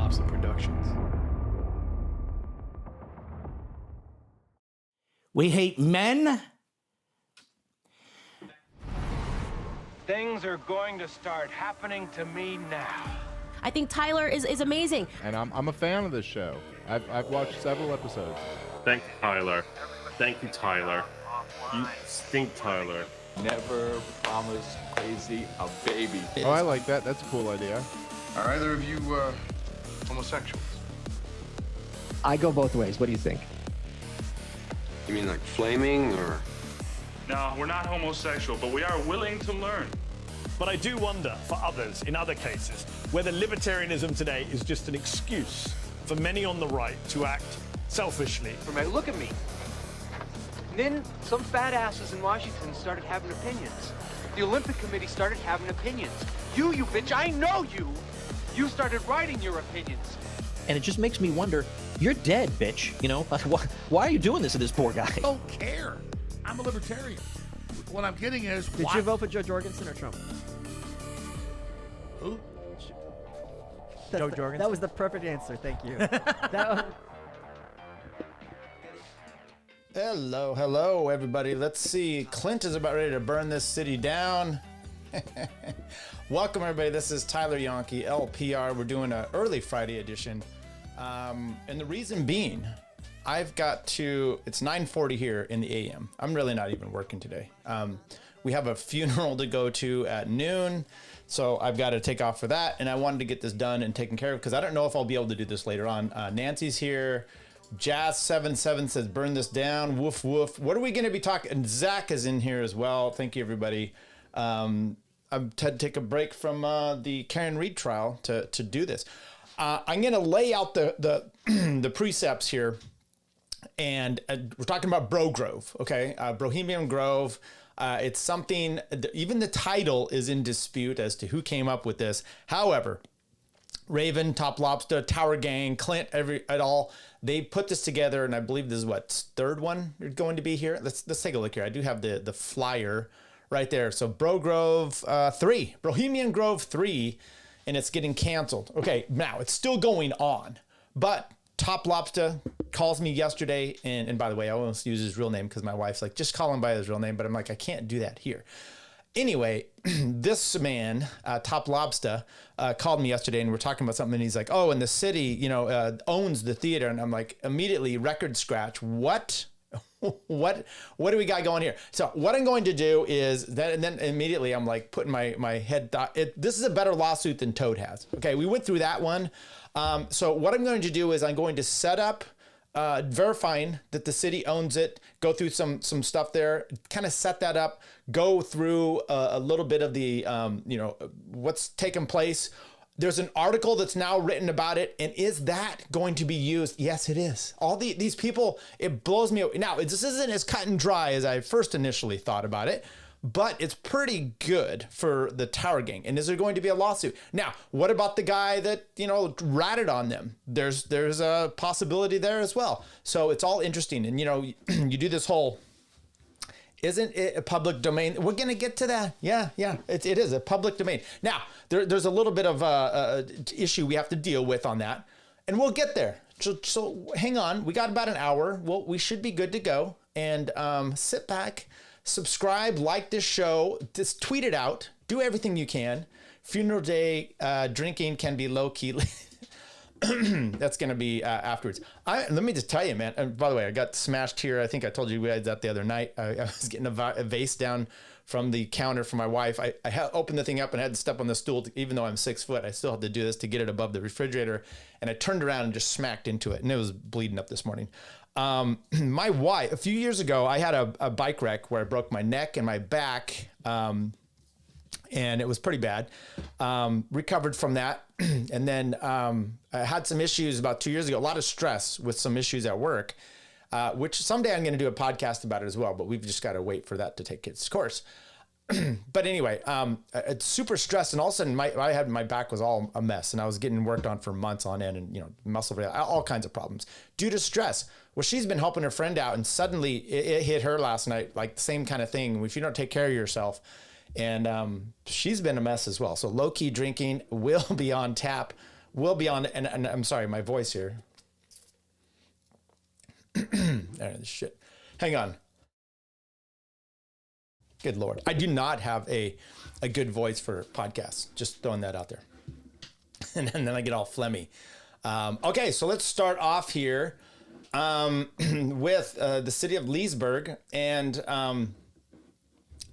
Thompson Productions. We hate men. Things are going to start happening to me now. I think Tyler is amazing. And I'm a fan of this show. I've watched several episodes. Thank you, Tyler. Thank you, Tyler. You stink, Tyler. Never promise crazy a baby. Oh, I like that. That's a cool idea. Are either of you homosexuals? I go both ways. What do you think? You mean like flaming or? No, we're not homosexual, but we are willing to learn. But I do wonder, for others, in other cases, whether libertarianism today is just an excuse for many on the right to act selfishly. Look at me. And then some fat asses in Washington started having opinions. The Olympic Committee started having opinions. You bitch, I know you! You started writing your opinions. And it just makes me wonder, you're dead, bitch. You know, why are you doing this to this poor guy? I don't care. I'm a libertarian. What I'm getting is, Did you vote for Joe Jorgensen or Trump? Who? Joe Jorgensen. That was the perfect answer. Thank you. Hello, everybody. Let's see. Clint is about ready to burn this city down. Welcome, everybody. This is Tyler Yonke, LPR. We're doing an early Friday edition. And the reason being, it's 9:40 here in the AM. I'm really not even working today. We have a funeral to go to at noon, so I've got to take off for that. And I wanted to get this done and taken care of because I don't know if I'll be able to do this later on. Nancy's here. Jazz77 says, burn this down. Woof, woof. What are we going to be talking? And Zach is in here as well. Thank you, everybody. I've had to take a break from the Karen Reed trial to do this. I'm going to lay out the precepts here. And we're talking about Brogrove, okay? Bohemian Grove. It's something, even the title is in dispute as to who came up with this. However, Raven, Top Lobster, Tower Gang, Clint, et al. They put this together, and I believe this is third one you're going to be here. Let's take a look here. I do have the flyer right there. So Brogrove 3, Bohemian Grove 3, and it's getting canceled. Okay, now it's still going on, but Top Lobster calls me yesterday, and by the way, I almost use his real name because my wife's like, just call him by his real name, but I'm like, I can't do that here. Anyway, this man, Top Lobster, called me yesterday, and we're talking about something, and he's like, oh, and the city, owns the theater, and I'm like, immediately, record scratch, what? What do we got going here? So what I'm going to do is that, and then immediately I'm like putting my head, this is a better lawsuit than Toad has. Okay, we went through that one. So what I'm going to do is I'm going to set up, verifying that the city owns it, go through some stuff there, kind of set that up, go through a little bit of the, what's taken place. There's an article that's now written about it. And is that going to be used? Yes, it is. All these people, it blows me away. Now, this isn't as cut and dry as I first initially thought about it, but it's pretty good for the Tower Gang. And is there going to be a lawsuit? Now, what about the guy that, ratted on them? There's a possibility there as well. So it's all interesting. And, you do this whole, isn't it a public domain? We're going to get to that. Yeah, it is a public domain. Now, there's a little bit of a issue we have to deal with on that, and we'll get there. So hang on. We got about an hour. Well, we should be good to go. And sit back, subscribe, like this show, just tweet it out, do everything you can. Funeral day drinking can be low key. That's going to be afterwards. Let me just tell you, man. And by the way, I got smashed here. I think I told you guys that the other night. I was getting a vase down from the counter for my wife. I opened the thing up and had to step on the stool. Even though I'm 6 foot, I still had to do this to get it above the refrigerator. And I turned around and just smacked into it. And it was bleeding up this morning. My wife, a few years ago, I had a bike wreck where I broke my neck and my back. And it was pretty bad. Recovered from that. And then I had some issues about 2 years ago, a lot of stress with some issues at work, which someday I'm going to do a podcast about it as well, but we've just got to wait for that to take its course. But anyway, it's super stressed. And all of a sudden my back was all a mess, and I was getting worked on for months on end, and, muscle, all kinds of problems due to stress. Well, she's been helping her friend out, and suddenly it hit her last night, like the same kind of thing. If you don't take care of yourself, and she's been a mess as well. So low-key drinking will be on tap will be on, and I'm sorry, my voice here. Shit. Hang on. Good Lord. I do not have a good voice for podcasts. Just throwing that out there. And then I get all phlegmy. Okay, so let's start off here with the city of Leesburg and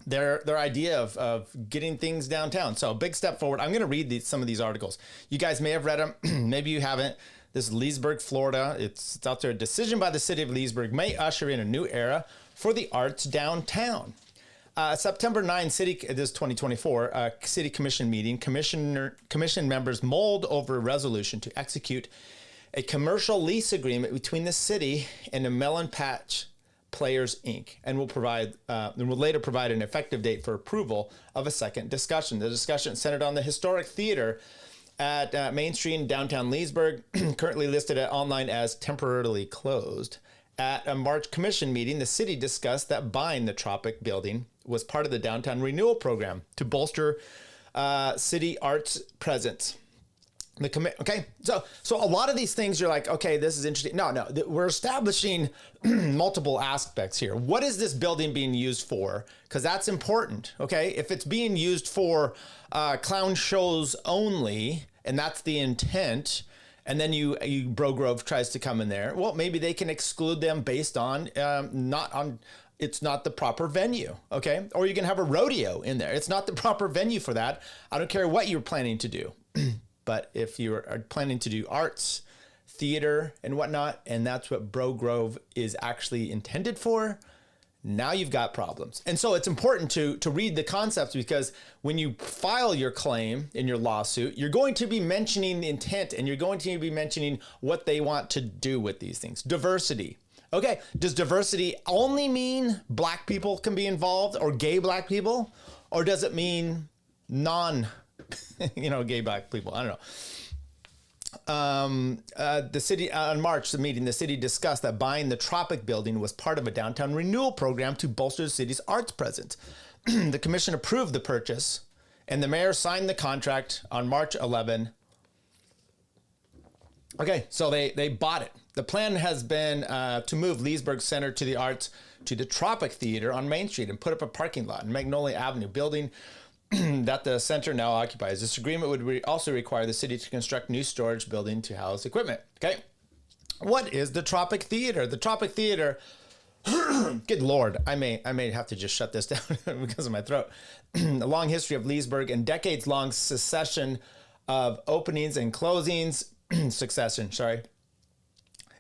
their idea of getting things downtown. So big step forward. I'm going to read some of these articles. You guys may have read them. Maybe you haven't. This is Leesburg, Florida. It's out there. A decision by the city of Leesburg may usher in a new era for the arts downtown. September 9, this is 2024, City Commission meeting. Commission members mulled over a resolution to execute a commercial lease agreement between the city and the Melon Patch Players, Inc., and will later provide an effective date for approval of a second discussion. The discussion centered on the historic theater at Main Street in downtown Leesburg, currently listed online as temporarily closed. At a March Commission meeting, the city discussed that buying the Tropic building was part of the downtown renewal program to bolster city arts presence. Okay, so a lot of these things you're like, okay, this is interesting. No, we're establishing multiple aspects here. What is this building being used for? Because that's important. Okay, if it's being used for clown shows only, and that's the intent, and then Brogrove tries to come in there, well, maybe they can exclude them based on it's not the proper venue, okay? Or you can have a rodeo in there. It's not the proper venue for that. I don't care what you're planning to do. But if you are planning to do arts, theater, and whatnot, and that's what Brogrove is actually intended for, now you've got problems. And so it's important to read the concepts, because when you file your claim in your lawsuit, you're going to be mentioning the intent, and you're going to be mentioning what they want to do with these things. Diversity. Okay, does diversity only mean black people can be involved, or gay black people? Or does it mean gay black people? I don't know. The city, on March, the meeting, the city discussed that buying the Tropic building was part of a downtown renewal program to bolster the city's arts presence. The commission approved the purchase, and the mayor signed the contract on March 11. Okay, so they bought it. The plan has been to move Leesburg Center to the Arts to the Tropic Theater on Main Street and put up a parking lot in Magnolia Avenue, building that the center now occupies. This agreement would also require the city to construct new storage building to house equipment. Okay, what is the Tropic Theater? The Tropic Theater, good Lord, I may have to just shut this down because of my throat. A long history of Leesburg and decades-long succession of openings and closings.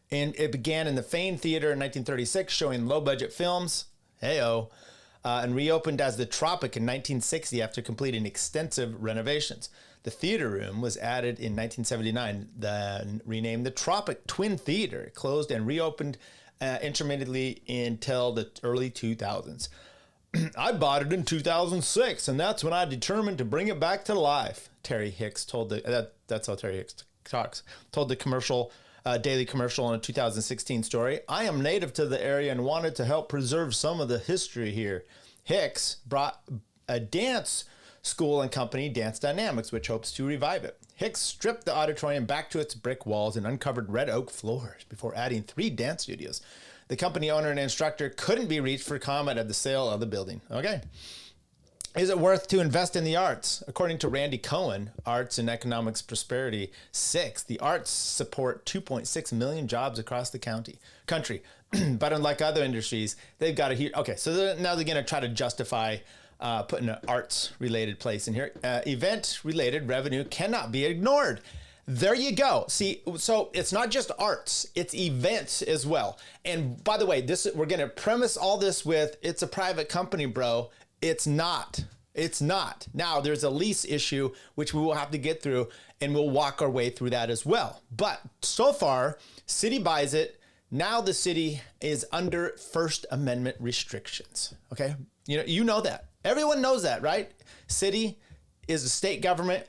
And it began in the Fane Theater in 1936, showing low-budget films. And reopened as the Tropic in 1960 after completing extensive renovations. The theater room was added in 1979, then renamed the Tropic Twin Theater. It closed and reopened intermittently until the early 2000s. I bought it in 2006, and that's when I determined to bring it back to life. Terry Hicks told that's how Terry Hicks talks. Told the Daily Commercial in a 2016 story. I am native to the area and wanted to help preserve some of the history here. Hicks brought a dance school and company, Dance Dynamics, which hopes to revive it. Hicks stripped the auditorium back to its brick walls and uncovered red oak floors before adding 3 dance studios. The company owner and instructor couldn't be reached for comment at the sale of the building. Okay. Is it worth to invest in the arts? According to Randy Cohen, Arts and Economics Prosperity 6, the arts support 2.6 million jobs across the country. But unlike other industries, they've got a huge... Okay, so now they're going to try to justify putting an arts-related place in here. Event-related revenue cannot be ignored. There you go. See, so it's not just arts, it's events as well. And by the way, we're going to premise all this with, it's a private company, bro. It's not. It's not. Now, there's a lease issue, which we will have to get through, and we'll walk our way through that as well. But so far, city buys it. Now the city is under First Amendment restrictions. Okay? You know that. Everyone knows that, right? City is a state government.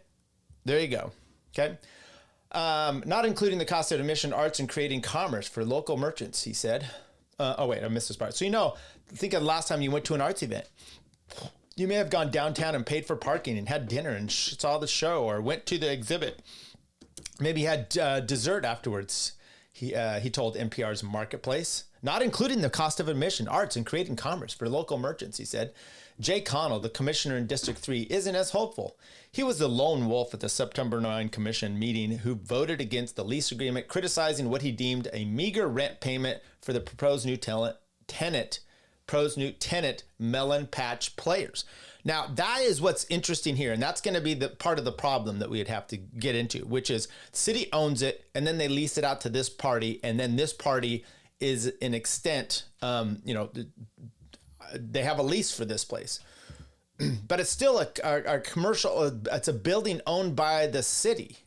There you go. Okay? Not including the cost of admission, arts, and creating commerce for local merchants, he said. Oh, wait, I missed this part. So, think of the last time you went to an arts event. You may have gone downtown and paid for parking and had dinner and saw the show or went to the exhibit. Maybe he had dessert afterwards. He told NPR's Marketplace, not including the cost of admission, arts, and creating commerce for local merchants, he said. Jay Connell, the commissioner in District 3, isn't as hopeful. He was the lone wolf at the September 9 commission meeting who voted against the lease agreement, criticizing what he deemed a meager rent payment for the proposed new tenant Melon Patch Players. Now, that is what's interesting here, and that's going to be the part of the problem that we would have to get into, which is the city owns it, and then they lease it out to this party, and then this party is an extent, they have a lease for this place. But it's still a commercial, it's a building owned by the city.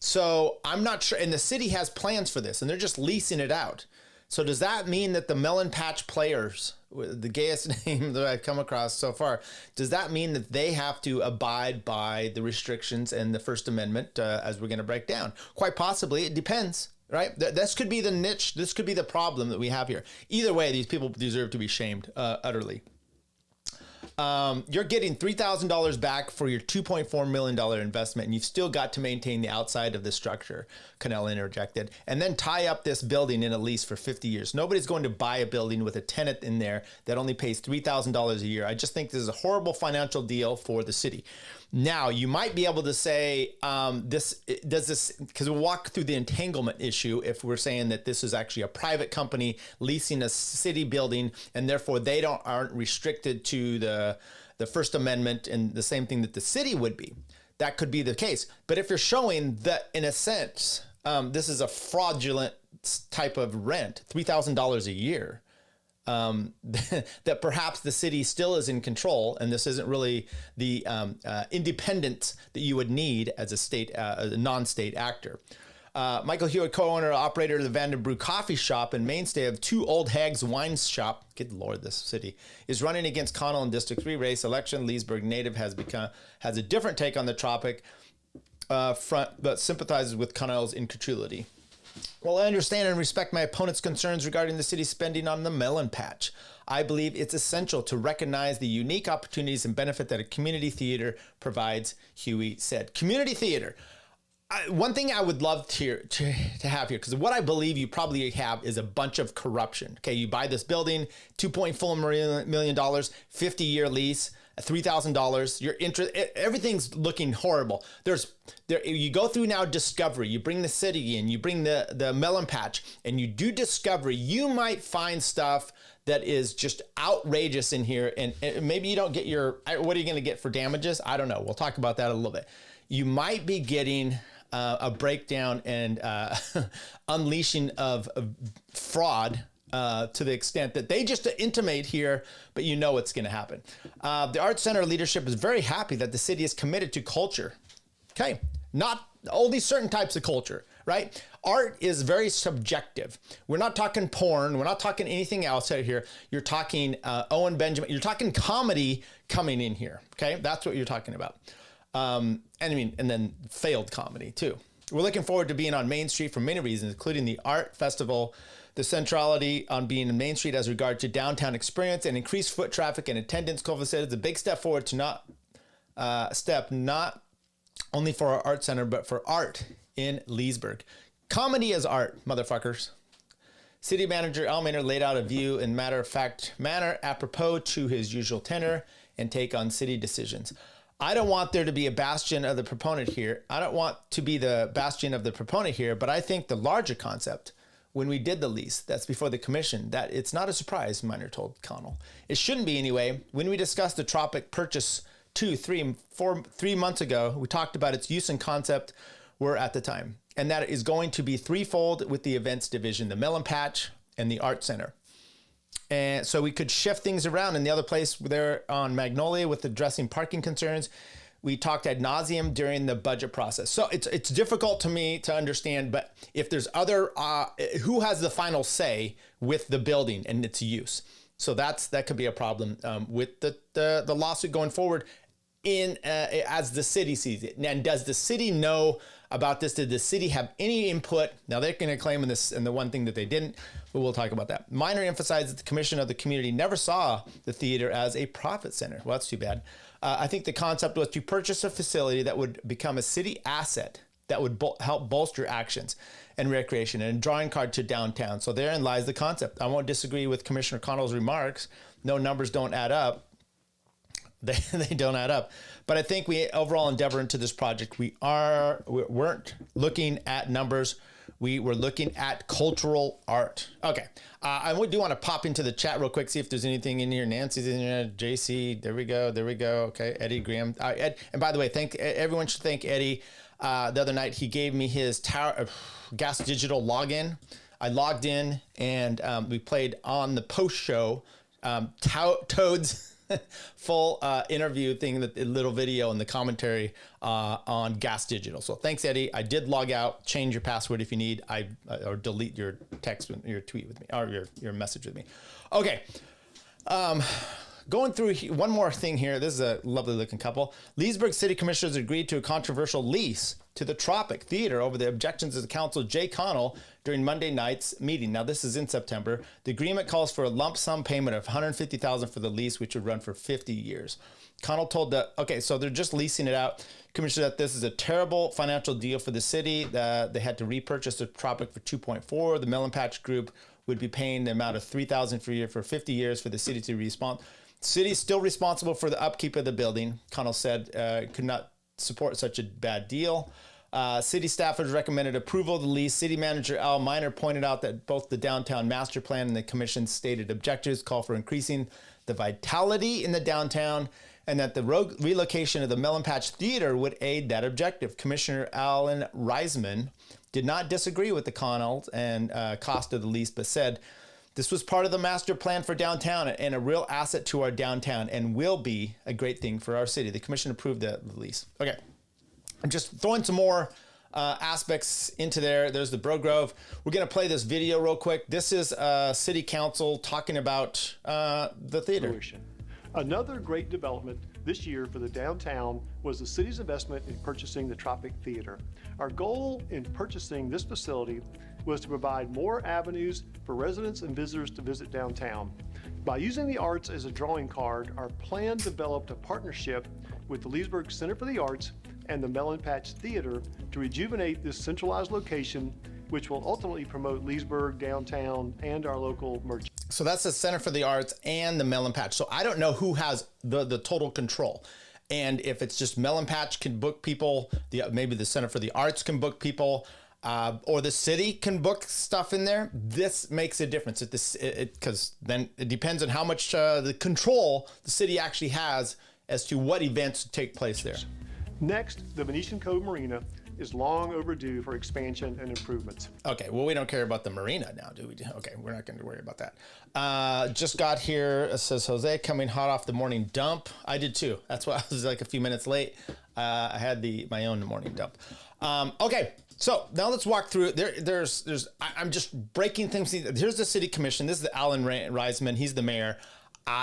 So I'm not sure, and the city has plans for this, and they're just leasing it out. So does that mean that the Melon Patch Players, the gayest name that I've come across so far, does that mean that they have to abide by the restrictions and the First Amendment as we're going to break down? Quite possibly. It depends, right? This could be the niche. This could be the problem that we have here. Either way, these people deserve to be shamed utterly. You're getting $3,000 back for your $2.4 million investment, and you've still got to maintain the outside of the structure, Cannell interjected, and then tie up this building in a lease for 50 years. Nobody's going to buy a building with a tenant in there that only pays $3,000 a year. I just think this is a horrible financial deal for the city. Now, you might be able to say, because we'll walk through the entanglement issue if we're saying that this is actually a private company leasing a city building, and therefore they aren't restricted to the First Amendment and the same thing that the city would be. That could be the case. But if you're showing that, in a sense, this is a fraudulent type of rent, $3,000 a year, that perhaps the city still is in control, and this isn't really the independence that you would need as a non-state actor. Michael Hewitt, co-owner, operator of the Vandenbrew Coffee Shop and mainstay of Two Old Hags Wine Shop, good lord, this city, is running against Connell in District 3 race election. Leesburg native has a different take on the topic front, but sympathizes with Connell's incredulity. Well, I understand and respect my opponent's concerns regarding the city's spending on the Melon Patch. I believe it's essential to recognize the unique opportunities and benefit that a community theater provides, Huey said. Community theater. One thing I would love to have here, because what I believe you probably have is a bunch of corruption. Okay, you buy this building, $2.4 million, 50-year lease, $3,000. Your interest, everything's looking horrible. You go through now discovery. You bring the city in, you bring the Melon Patch, and you do discovery. You might find stuff that is just outrageous in here, and maybe you don't get what are you going to get for damages? I don't know. We'll talk about that a little bit. You might be getting a breakdown and unleashing of fraud to the extent that they just intimate here, but you know what's going to happen. The Arts Center leadership is very happy that the city is committed to culture. Okay, not only certain types of culture, right? Art is very subjective. We're not talking porn. We're not talking anything else out here. You're talking Owen Benjamin. You're talking comedy coming in here. Okay, that's what you're talking about. And then failed comedy too. We're looking forward to being on Main Street for many reasons, including the art festival, the centrality on being in Main Street as regard to downtown experience and increased foot traffic and attendance. Colvin said it's a big step forward to not only for our art center, but for art in Leesburg. Comedy is art, motherfuckers. City manager Al Maynard laid out a view in matter-of-fact manner apropos to his usual tenor and take on city decisions. I don't want there to be a bastion of the proponent here. I don't want to be the bastion of the proponent here, but I think the larger concept, when we did the lease, that's before the commission, that it's not a surprise, Minor told Connell. It shouldn't be anyway. When we discussed the Tropic purchase 3 months ago, we talked about its use and concept were at the time, and that is going to be threefold with the events division, the Melon Patch and the Art Center. And so we could shift things around. In the other place there on Magnolia with addressing parking concerns, we talked ad nauseum during the budget process. So it's difficult to me to understand, but if there's other, who has the final say with the building and its use? So that could be a problem with the lawsuit going forward as the city sees it. And does the city know about this? Did the city have any input? Now they're going to claim in this, and the one thing that they didn't, but we'll talk about that. Minor emphasized that the commission of the community never saw the theater as a profit center. Well, that's too bad. I think the concept was to purchase a facility that would become a city asset that would help bolster actions and recreation and a drawing card to downtown. So therein lies the concept. I won't disagree with Commissioner Connell's remarks. No, numbers don't add up. They don't add up. But I think we overall endeavor into this project. We weren't looking at numbers. We were looking at cultural art. Okay. I do want to pop into the chat real quick, see if there's anything in here. Nancy's in here. JC, there we go. Okay. Eddie Graham. Ed, and by the way, everyone should thank Eddie. The other night, he gave me his Gas Digital login. I logged in and we played on the post show Toad's full interview thing, the little video and the commentary on Gas Digital. So thanks, Eddie. I did log out. Change your password if you need. Or delete your text, your tweet with me, or your message with me. Okay. Going through one more thing here. This is a lovely looking couple. Leesburg City Commissioners agreed to a controversial lease to the Tropic Theater over the objections of the council Jay Connell during Monday night's meeting. Now this is in September. The agreement calls for a lump sum payment of $150,000 for the lease, which would run for 50 years. Connell told so they're just leasing it out. Commissioner that this is a terrible financial deal for the city. They had to repurchase the Tropic for $2.4. The Melon Patch Group would be paying the amount of $3,000 per year for 50 years for the city to respond. City's still responsible for the upkeep of the building. Connell said could not support such a bad deal. City staffers recommended approval of the lease. City manager Al Miner pointed out that both the downtown master plan and the commission's stated objectives call for increasing the vitality in the downtown, and that the relocation of the Melon Patch Theater would aid that objective. Commissioner Alan Reisman did not disagree with the Connells and cost of the lease, but said this was part of the master plan for downtown and a real asset to our downtown and will be a great thing for our city. The commission approved the lease. Okay, I'm just throwing some more aspects into there. There's the Brogrove. We're going to play this video real quick. This is city council talking about the theater. Another great development this year for the downtown was the city's investment in purchasing the Tropic Theater. Our goal in purchasing this facility was to provide more avenues for residents and visitors to visit downtown. By using the arts as a drawing card, our plan developed a partnership with the Leesburg Center for the Arts and the Melon Patch Theater to rejuvenate this centralized location, which will ultimately promote Leesburg, downtown, and our local merchants. So that's the Center for the Arts and the Melon Patch. So I don't know who has the total control. And if it's just Melon Patch can book people, maybe the Center for the Arts can book people, or the city can book stuff in there. This makes a difference because then it depends on how much the control the city actually has as to what events take place there. Next, the Venetian Cove Marina is long overdue for expansion and improvements. Okay, well, we don't care about the marina now, do we? Okay, we're not going to worry about that. Just got here, it says Jose, coming hot off the morning dump. I did too. That's why I was like a few minutes late. I had my own morning dump. Okay, so now let's walk through. I'm just breaking things. Here's the city commission. This is Alan Reisman. He's the mayor.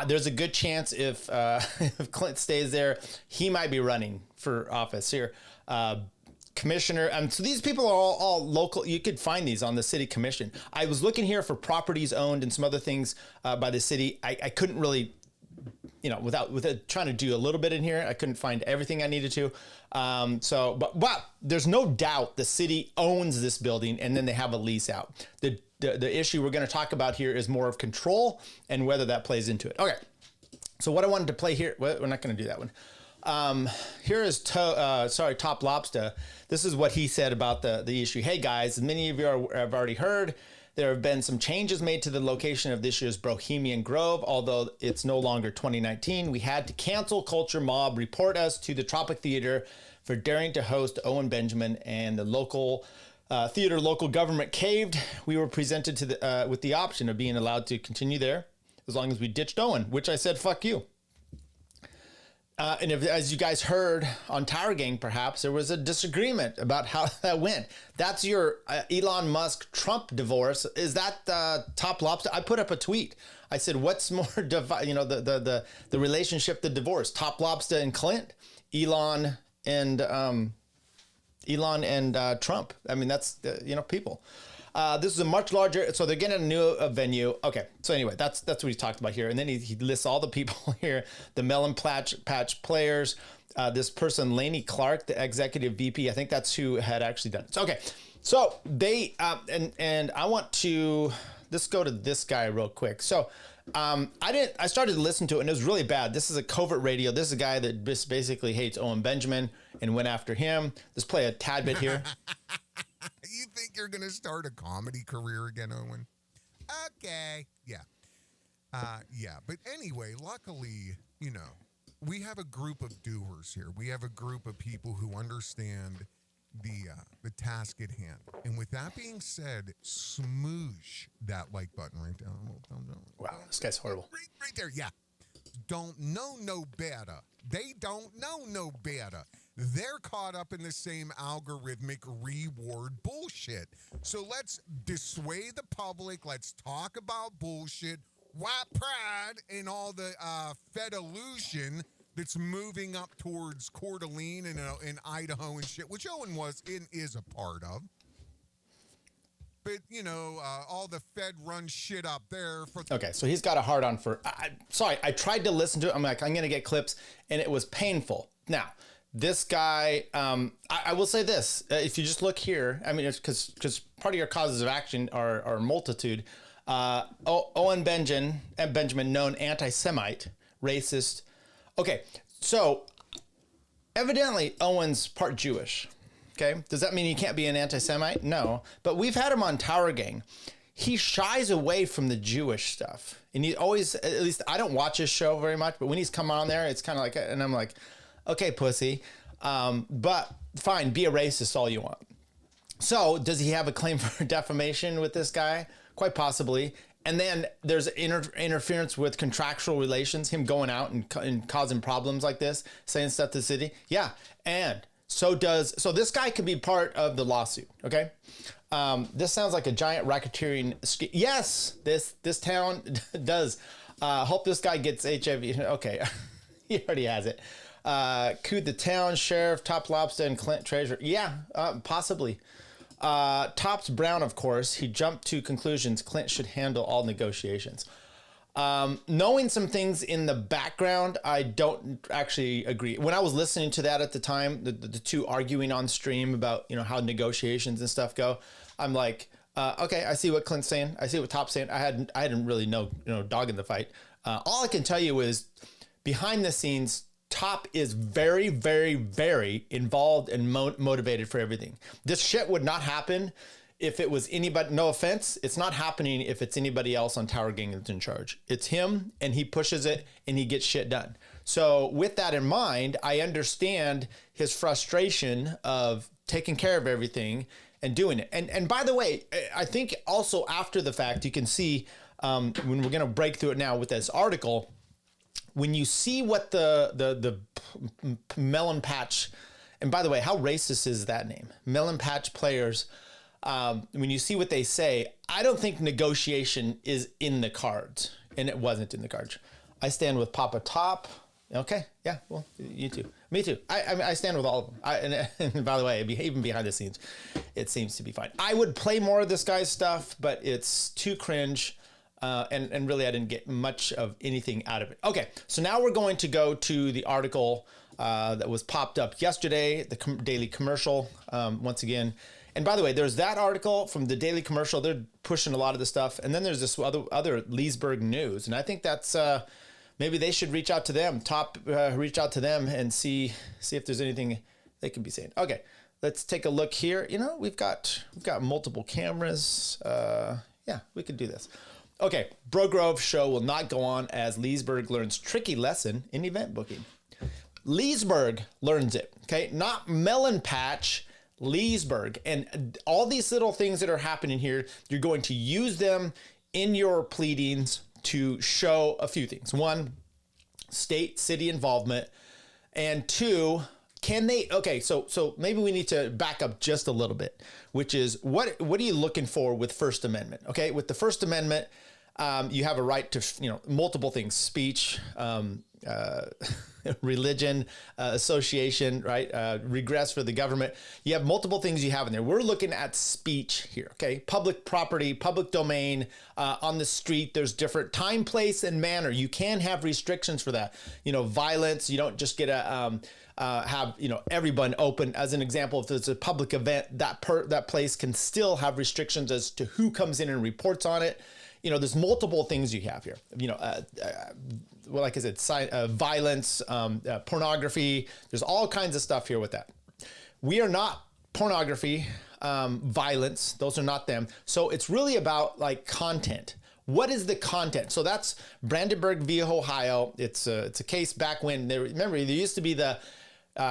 There's a good chance if Clint stays there, he might be running for office here. Commissioner, so these people are all local. You could find these on the city commission. I was looking here for properties owned and some other things by the city. I couldn't really, without trying to do a little bit in here, I couldn't find everything I needed to. But there's no doubt the city owns this building and then they have a lease out. The issue we're going to talk about here is more of control and whether that plays into it. Okay, so what I wanted to play here, we're not going to do that one. Here is Top Lobster. This is what he said about the issue. Hey guys, many of you have already heard, there have been some changes made to the location of this year's Bohemian Grove. Although it's no longer 2019, we had to cancel Culture Mob report us to the Tropic Theater for daring to host Owen Benjamin, and the local local government caved. We were presented with the option of being allowed to continue there as long as we ditched Owen, which I said, fuck you. And as you guys heard on Tower Gang, perhaps, there was a disagreement about how that went. That's your Elon Musk Trump divorce. Is that Top Lobster? I put up a tweet. I said, what's more, the relationship, the divorce? Top Lobster and Clint? Elon and Trump. I mean, that's, people. This is a much larger, so they're getting a new venue. Okay, so anyway, that's what he talked about here. And then he lists all the people here, the Melon Patch players, this person, Lainey Clark, the executive VP. I think that's who had actually done it. So, okay, so they, and I want to, let's go to this guy real quick. So I started to listen to it and it was really bad. This is a covert radio. This is a guy that basically hates Owen Benjamin and went after him. Let's play a tad bit here. You think you're going to start a comedy career again, Owen? Okay. Yeah. Yeah. But anyway, luckily, you know, we have a group of doers here. We have a group of people who understand the task at hand. And with that being said, smoosh that like button right down. Wow, this guy's horrible. Right there, yeah. Don't know no better. They don't know no better. They're caught up in the same algorithmic reward bullshit. So let's dissuade the public. Let's talk about bullshit, white pride, and all the Fed illusion that's moving up towards Coeur d'Alene and in Idaho and shit, which Owen is a part of. But, you know, all the Fed-run shit up there. Okay, so he's got a hard-on for... sorry, I tried to listen to it. I'm like, I'm going to get clips, and it was painful. Now, this guy... I will say this. If you just look here, I mean, it's because part of your causes of action are multitude. Owen Benjamin, known anti-Semite, racist... Okay, so evidently Owen's part Jewish. Okay, does that mean he can't be an anti-Semite? No, but we've had him on Tower Gang. He shies away from the Jewish stuff, and he always, at least I don't watch his show very much, but when he's come on there, it's kind of like, and I'm like, okay, pussy, but fine, be a racist all you want. So does he have a claim for defamation with this guy? Quite possibly. And then there's interference with contractual relations, him going out and causing problems like this, saying stuff to the city. Yeah, and so this guy could be part of the lawsuit, okay? This sounds like a giant racketeering scheme. Yes, this town does. Hope this guy gets HIV. Okay, he already has it. Could the town sheriff, Top Lobster, and Clint Treasurer? Yeah, possibly. Tops Brown, of course, he jumped to conclusions. Clint should handle all negotiations. Knowing some things in the background, I don't actually agree. When I was listening to that at the time, the two arguing on stream about, you know, how negotiations and stuff go, I'm like, okay, I see what Clint's saying. I see what Top's saying. I hadn't really dog in the fight. All I can tell you is behind the scenes, Top is very, very, very involved and motivated for everything. This shit would not happen if it was anybody. No offense, it's not happening if it's anybody else on Tower Gang that's in charge. It's him, and he pushes it, and he gets shit done. So with that in mind, I understand his frustration of taking care of everything and doing it. And by the way, I think also after the fact, you can see when we're going to break through it now with this article. When you see what the Melon Patch, and by the way, how racist is that name? Melon Patch players, when you see what they say, I don't think negotiation is in the cards, and it wasn't in the cards. I stand with Papa Top. Okay, yeah, well, you too. Me too. I stand with all of them. And by the way, even behind the scenes, it seems to be fine. I would play more of this guy's stuff, but it's too cringe. And really, I didn't get much of anything out of it. Okay, so now we're going to go to the article that was popped up yesterday, the Daily Commercial, once again. And by the way, there's that article from the Daily Commercial. They're pushing a lot of the stuff. And then there's this other Leesburg News. And I think that's maybe they should reach out to them, reach out to them and see if there's anything they can be saying. Okay, let's take a look here. You know, we've got multiple cameras. Yeah, we could do this. Okay, Brogrove show will not go on as Leesburg learns tricky lesson in event booking. Leesburg learns it, okay? Not Melon Patch, Leesburg. And all these little things that are happening here, you're going to use them in your pleadings to show a few things. One, state, city involvement. And two, can they, okay, so maybe we need to back up just a little bit, which is what are you looking for with First Amendment? Okay, with the First Amendment, you have a right to, multiple things, speech, religion, association, right? Regress for the government. You have multiple things you have in there. We're looking at speech here, okay? Public property, public domain, on the street. There's different time, place, and manner. You can have restrictions for that. Violence. You don't just get a have everyone open. As an example, if it's a public event, that place can still have restrictions as to who comes in and reports on it. There's multiple things you have here. Like I said, violence, pornography. There's all kinds of stuff here with that. We are not pornography, violence. Those are not them. So it's really about like content. What is the content? So that's Brandenburg v. Ohio. It's a case back when remember there used to be the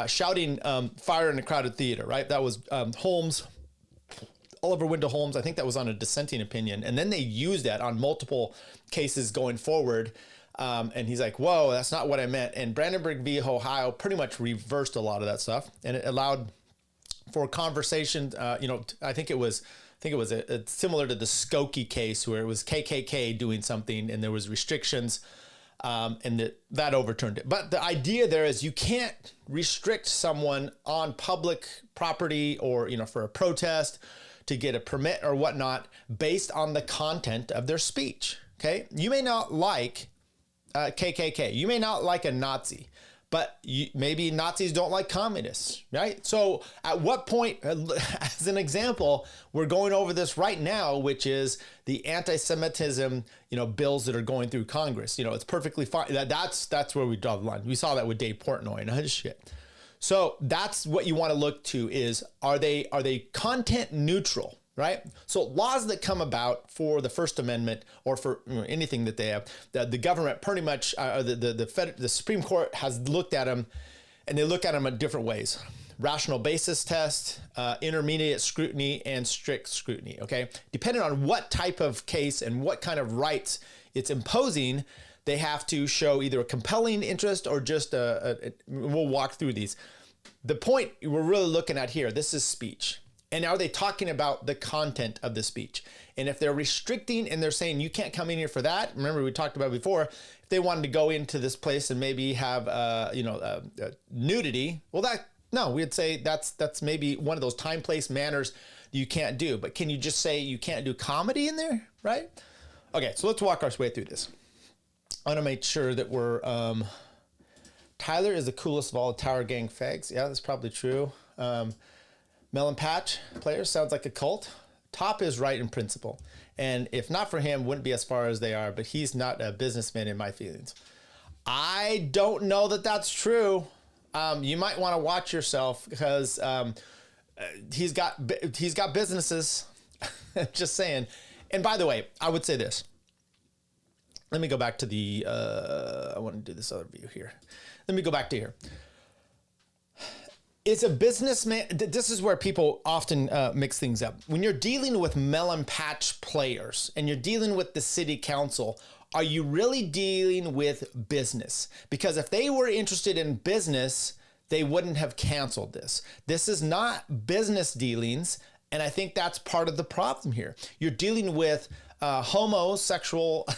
shouting fire in a crowded theater, right? That was Holmes. Oliver Wendell Holmes, I think that was on a dissenting opinion. And then they used that on multiple cases going forward. And he's like, whoa, that's not what I meant. And Brandenburg v. Ohio pretty much reversed a lot of that stuff. And it allowed for conversation. I think it was similar to the Skokie case where it was KKK doing something and there was restrictions and that overturned it. But the idea there is you can't restrict someone on public property or, for a protest to get a permit or whatnot based on the content of their speech. Okay. You may not like KKK. You may not like a Nazi, but maybe Nazis don't like communists, right? So at what point, as an example, we're going over this right now, which is the anti-Semitism, bills that are going through Congress. It's perfectly fine. That's where we draw the line. We saw that with Dave Portnoy and his shit. So that's what you want to look to is, are they content neutral, right? So laws that come about for the First Amendment or for anything that they have, the government pretty much, the Supreme Court has looked at them and they look at them in different ways. Rational basis test, intermediate scrutiny, and strict scrutiny, okay? Depending on what type of case and what kind of rights it's imposing, they have to show either a compelling interest or just we'll walk through these. The point we're really looking at here, this is speech. And are they talking about the content of the speech? And if they're restricting and they're saying you can't come in here for that, remember we talked about before, if they wanted to go into this place and maybe have nudity, well we'd say that's maybe one of those time, place, manners you can't do. But can you just say you can't do comedy in there, right? Okay, so let's walk our way through this. I want to make sure that we're, Tyler is the coolest of all the Tower Gang fags. Yeah, that's probably true. Melon Patch players sounds like a cult. Top is right in principle. And if not for him, wouldn't be as far as they are, but he's not a businessman in my feelings. I don't know that that's true. You might want to watch yourself because he's got businesses. Just saying. And by the way, I would say this. Let me go back to the, I want to do this other view here. Let me go back to here. It's a businessman. This is where people often mix things up. When you're dealing with melon patch players and you're dealing with the city council, are you really dealing with business? Because if they were interested in business, they wouldn't have canceled this. This is not business dealings. And I think that's part of the problem here. You're dealing with homosexual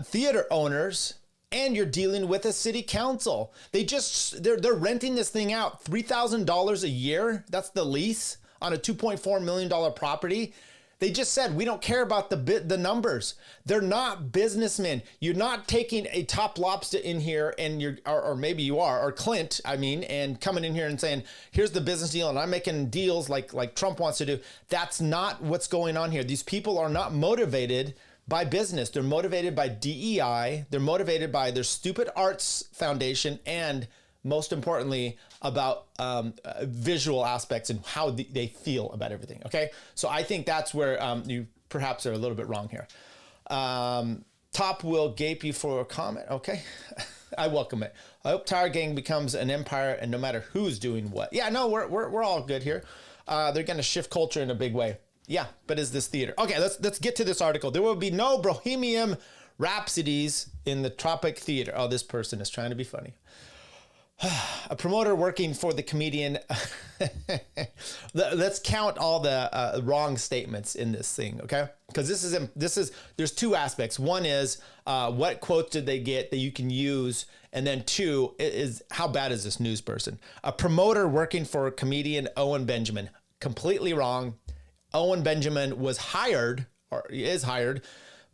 theater owners, and you're dealing with a city council. They're renting this thing out $3,000 a year. That's the lease on a $2.4 million property. They just said, we don't care about the numbers. They're not businessmen. You're not taking a Top Lobster in here and or maybe you are, or Clint, and coming in here and saying, here's the business deal and I'm making deals like Trump wants to do. That's not what's going on here. These people are not motivated by business. They're motivated by DEI. They're motivated by their stupid arts foundation and most importantly, about visual aspects and how they feel about everything, okay? So I think that's where you perhaps are a little bit wrong here. Top will gape you for a comment, okay? I welcome it. I hope Tower Gang becomes an empire and no matter who's doing what. Yeah, no, we're all good here. They're gonna shift culture in a big way. Yeah, but is this theater? Okay, let's get to this article. There will be no Bohemian Rhapsodies in the Tropic Theater. Oh, this person is trying to be funny. A promoter working for the comedian let's count all the wrong statements in this thing, okay? Because there's two aspects. One is what quotes did they get that you can use, and then two is how bad is this news person? A promoter working for comedian Owen Benjamin. Completely wrong. Owen Benjamin was hired, or is hired,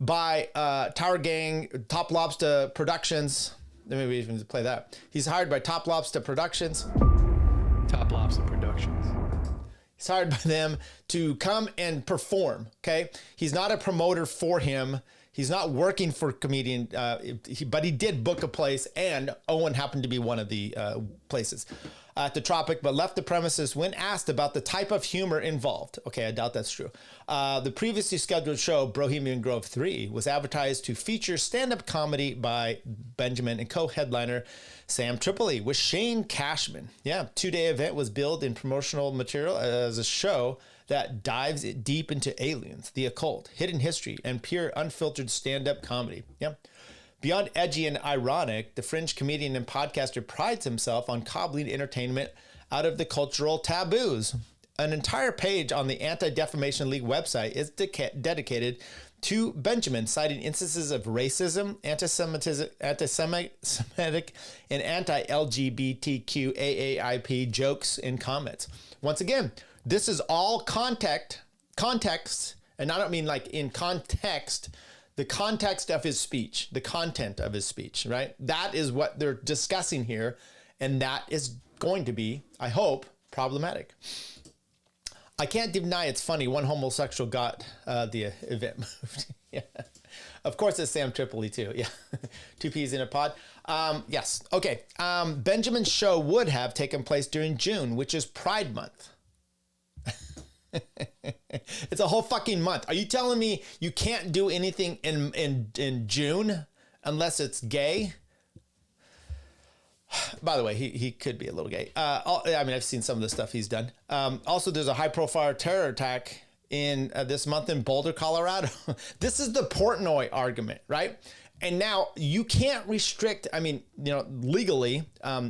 by Tower Gang, Top Lobster Productions. Maybe we even play that. He's hired by Top Lobster Productions. Top Lobster Productions. He's hired by them to come and perform, okay? He's not a promoter for him. He's not working for comedian, but he did book a place, and Owen happened to be one of the places at the Tropic, but left the premises when asked about the type of humor involved. Okay, I doubt that's true. The previously scheduled show, Bohemian Grove 3, was advertised to feature stand-up comedy by Benjamin and co-headliner Sam Tripoli with Shane Cashman. Yeah, 2-day event was billed in promotional material as a show that dives deep into aliens, the occult, hidden history, and pure unfiltered stand-up comedy. Yeah. Beyond edgy and ironic, the fringe comedian and podcaster prides himself on cobbling entertainment out of the cultural taboos. An entire page on the Anti-Defamation League website is dedicated to Benjamin, citing instances of racism, anti-Semitic, and anti-LGBTQ AAIP jokes and comments. Once again, this is all context, and I don't mean like in context, the context of his speech, the content of his speech, right? That is what they're discussing here, and that is going to be, I hope, problematic. I can't deny it's funny. One homosexual got the event moved. Yeah. Of course, it's Sam Tripoli too. Yeah, 2 peas in a pod. Yes. Okay. Benjamin's show would have taken place during June, which is Pride Month. It's a whole fucking month. Are you telling me you can't do anything in June unless it's gay? By the way, he could be a little gay. I mean, I've seen some of the stuff he's done. Also, there's a high-profile terror attack in this month in Boulder, Colorado. This is the Portnoy argument, right? And now you can't restrict, I mean, you know, legally,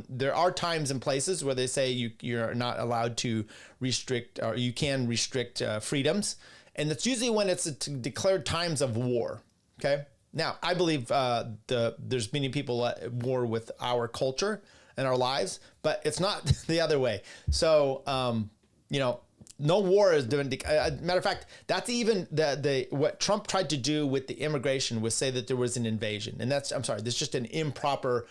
there are times and places where they say you're not allowed to restrict, or you can restrict freedoms. And it's usually when it's declared times of war, okay? Now, I believe there's many people at war with our culture and our lives, but it's not the other way. So, you know, no war is doing. Matter of fact, that's even what Trump tried to do with the immigration was say that there was an invasion, and that's that's just an improper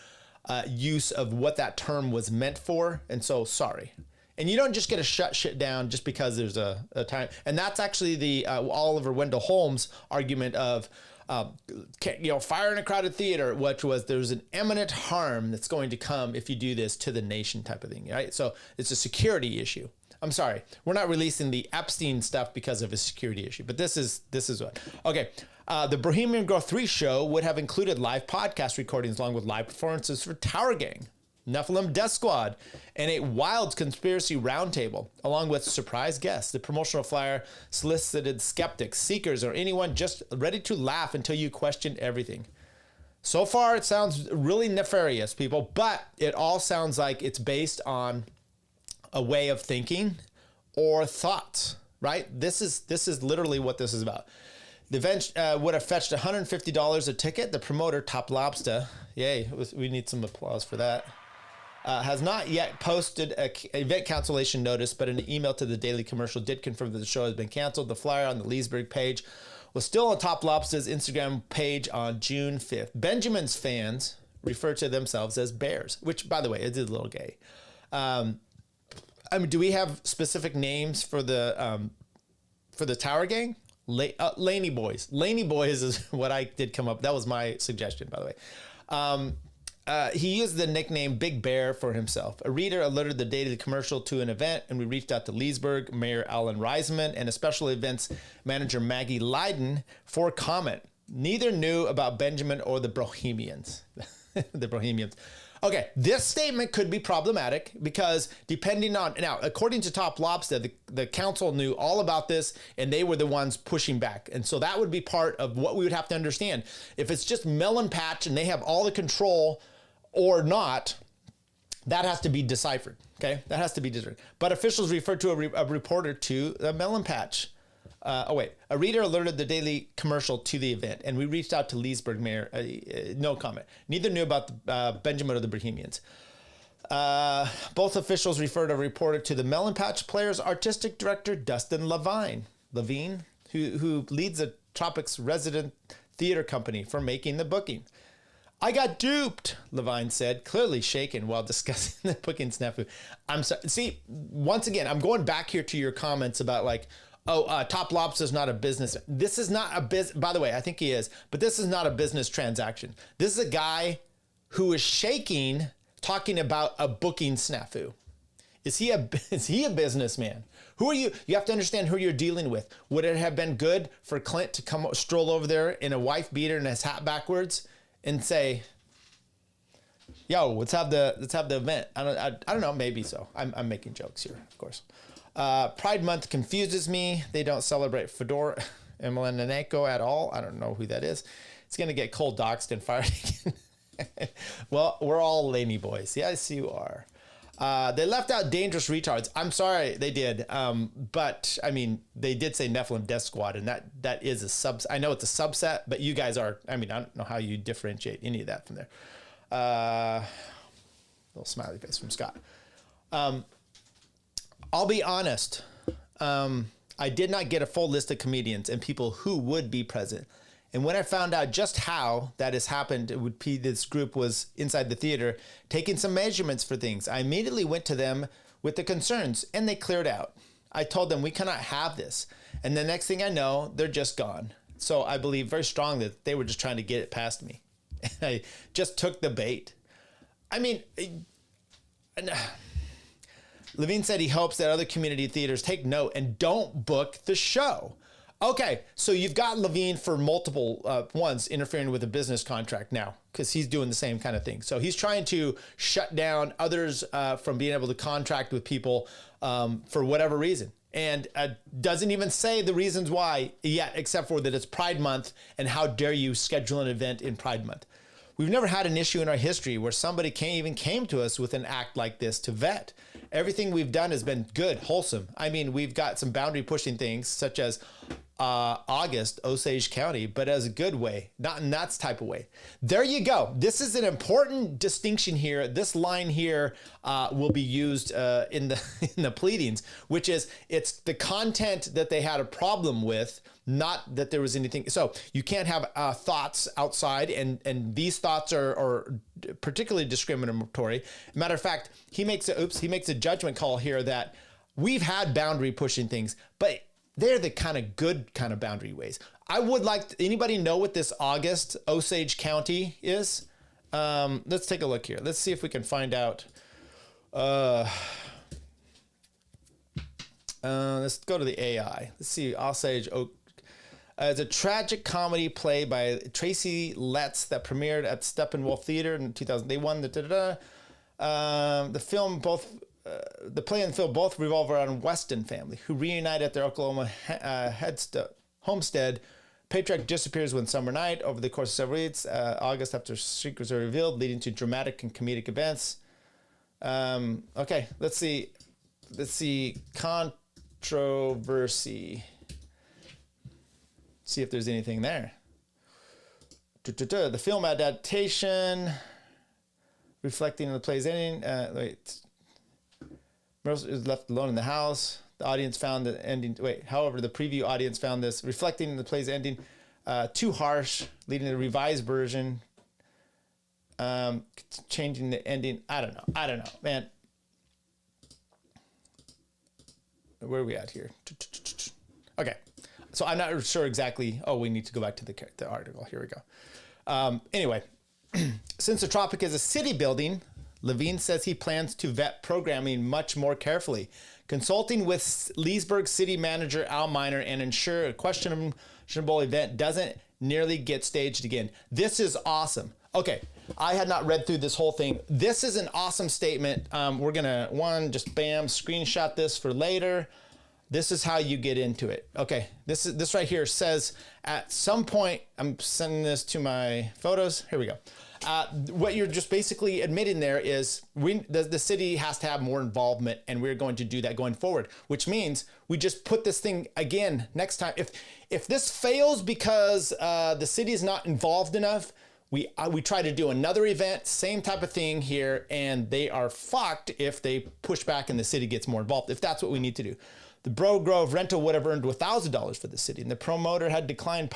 use of what that term was meant for. And so, sorry. And you don't just get to shut shit down just because there's a time. And that's actually the Oliver Wendell Holmes argument of, fire in a crowded theater, which was there's an imminent harm that's going to come if you do this to the nation type of thing, right? So it's a security issue. I'm sorry, we're not releasing the Epstein stuff because of a security issue, but this is what. Okay, the Bohemian Grove 3 show would have included live podcast recordings along with live performances for Tower Gang, Nephilim Death Squad, and a wild conspiracy roundtable, along with surprise guests. The promotional flyer solicited skeptics, seekers, or anyone just ready to laugh until you question everything. So far, it sounds really nefarious, people, but it all sounds like it's based on a way of thinking or thoughts, right? This is literally what this is about. The event would have fetched $150 a ticket. The promoter, Top Lobster, yay, we need some applause for that, has not yet posted an event cancellation notice, but an email to the Daily Commercial did confirm that the show has been canceled. The flyer on the Leesburg page was still on Top Lobster's Instagram page on June 5th. Benjamin's fans refer to themselves as bears, which, by the way, it is a little gay. I mean, do we have specific names for the Tower Gang? Laney Boys. Laney Boys is what I did come up. That was my suggestion, by the way. He used the nickname Big Bear for himself. A reader alerted the Daily Commercial to an event, and we reached out to Leesburg, Mayor Alan Reisman, and a special events manager, Maggie Leiden, for comment. Neither knew about Benjamin or the Bohemians. The Bohemians. Okay, this statement could be problematic because depending on, now, according to Top Lobster, the council knew all about this and they were the ones pushing back. And so that would be part of what we would have to understand. If it's just melon patch and they have all the control or not, That has to be deciphered, okay? That has to be deciphered. But officials referred to a reporter to the melon patch. A reader alerted the Daily Commercial to the event, and we reached out to Leesburg mayor. No comment. Neither knew about the Benjamin or the Bohemians. Both officials referred a reporter to the Melon Patch Players artistic director, Dustin Levine, who leads the Tropics resident theater company, for making the booking. I got duped, Levine said, clearly shaken while discussing the booking snafu. I'm sorry. See, once again, I'm going back here to your comments about like, Top Lobster's not a business. This is not a business. By the way, I think he is, but this is not a business transaction. This is a guy who is shaking, talking about a booking snafu. Is he a businessman? Who are you? You have to understand who you're dealing with. Would it have been good for Clint to stroll over there in a wife beater and his hat backwards and say, "Yo, let's have the event"? I don't know. Maybe so. I'm making jokes here, of course. Pride Month confuses me. They don't celebrate Fedor Emelianenko at all. I don't know who that is. It's going to get cold doxed and fired again. Well, we're all Laney boys. Yes, you are. They left out dangerous retards. I'm sorry they did. But I mean, they did say Nephilim Death Squad, and that is a I know it's a subset, but you guys are, I mean, I don't know how you differentiate any of that from there. Little smiley face from Scott. I'll be honest. I did not get a full list of comedians and people who would be present. And when I found out just how that has happened, it would be this group was inside the theater taking some measurements for things. I immediately went to them with the concerns, and they cleared out. I told them we cannot have this. And the next thing I know, they're just gone. So I believe very strongly that they were just trying to get it past me. And I just took the bait. I mean, Levine said he hopes that other community theaters take note and don't book the show. Okay, so you've got Levine for multiple ones interfering with a business contract now, because he's doing the same kind of thing. So he's trying to shut down others from being able to contract with people for whatever reason. And doesn't even say the reasons why yet, except for that it's Pride Month, and how dare you schedule an event in Pride Month. We've never had an issue in our history where somebody came to us with an act like this to vet. Everything we've done has been good, wholesome. I mean, we've got some boundary pushing things, such as August, Osage County, but as a good way, not in that type of way. There you go. This is an important distinction here. This line here will be used in the pleadings, which is it's the content that they had a problem with, not that there was anything. So you can't have thoughts outside, and these thoughts are particularly discriminatory. Matter of fact, he makes a judgment call here that we've had boundary pushing things, but they're the kind of good kind of boundary ways. I would like anybody know what this August Osage County is? Let's take a look here. Let's see if we can find out. Let's go to the AI. Let's see, Osage Oak. It's a tragic comedy play by Tracy Letts that premiered at Steppenwolf Theater in 2000. They won the film. The play and the film both revolve around a Weston family who reunite at their Oklahoma homestead. Patriarch disappears one summer night. Over the course of several weeks, August after secrets are revealed, leading to dramatic and comedic events. Okay, let's see. Controversy. See if there's anything there. The film adaptation, reflecting on the play's ending. Merle is left alone in the house. The audience found the ending. However, the preview audience found this reflecting in the play's ending too harsh, leading to a revised version, changing the ending. I don't know, man. Where are we at here? Okay. So I'm not sure exactly. Oh, we need to go back to the article. Here we go. Anyway, since the Tropic is a city building, Levine says he plans to vet programming much more carefully, consulting with Leesburg city manager Al Miner, and ensure a questionable event doesn't nearly get staged again. This is awesome. Okay, I had not read through this whole thing. This is an awesome statement. We're gonna just bam, screenshot this for later. This is how you get into it. Okay, this right here says at some point, I'm sending this to my photos. Here we go. What you're just basically admitting there is the city has to have more involvement, and we're going to do that going forward, which means we just put this thing again next time. If this fails because the city is not involved enough, we try to do another event, same type of thing here, and they are fucked if they push back and the city gets more involved, if that's what we need to do. The Brogrove rental would have earned $1,000 for the city, and the promoter had declined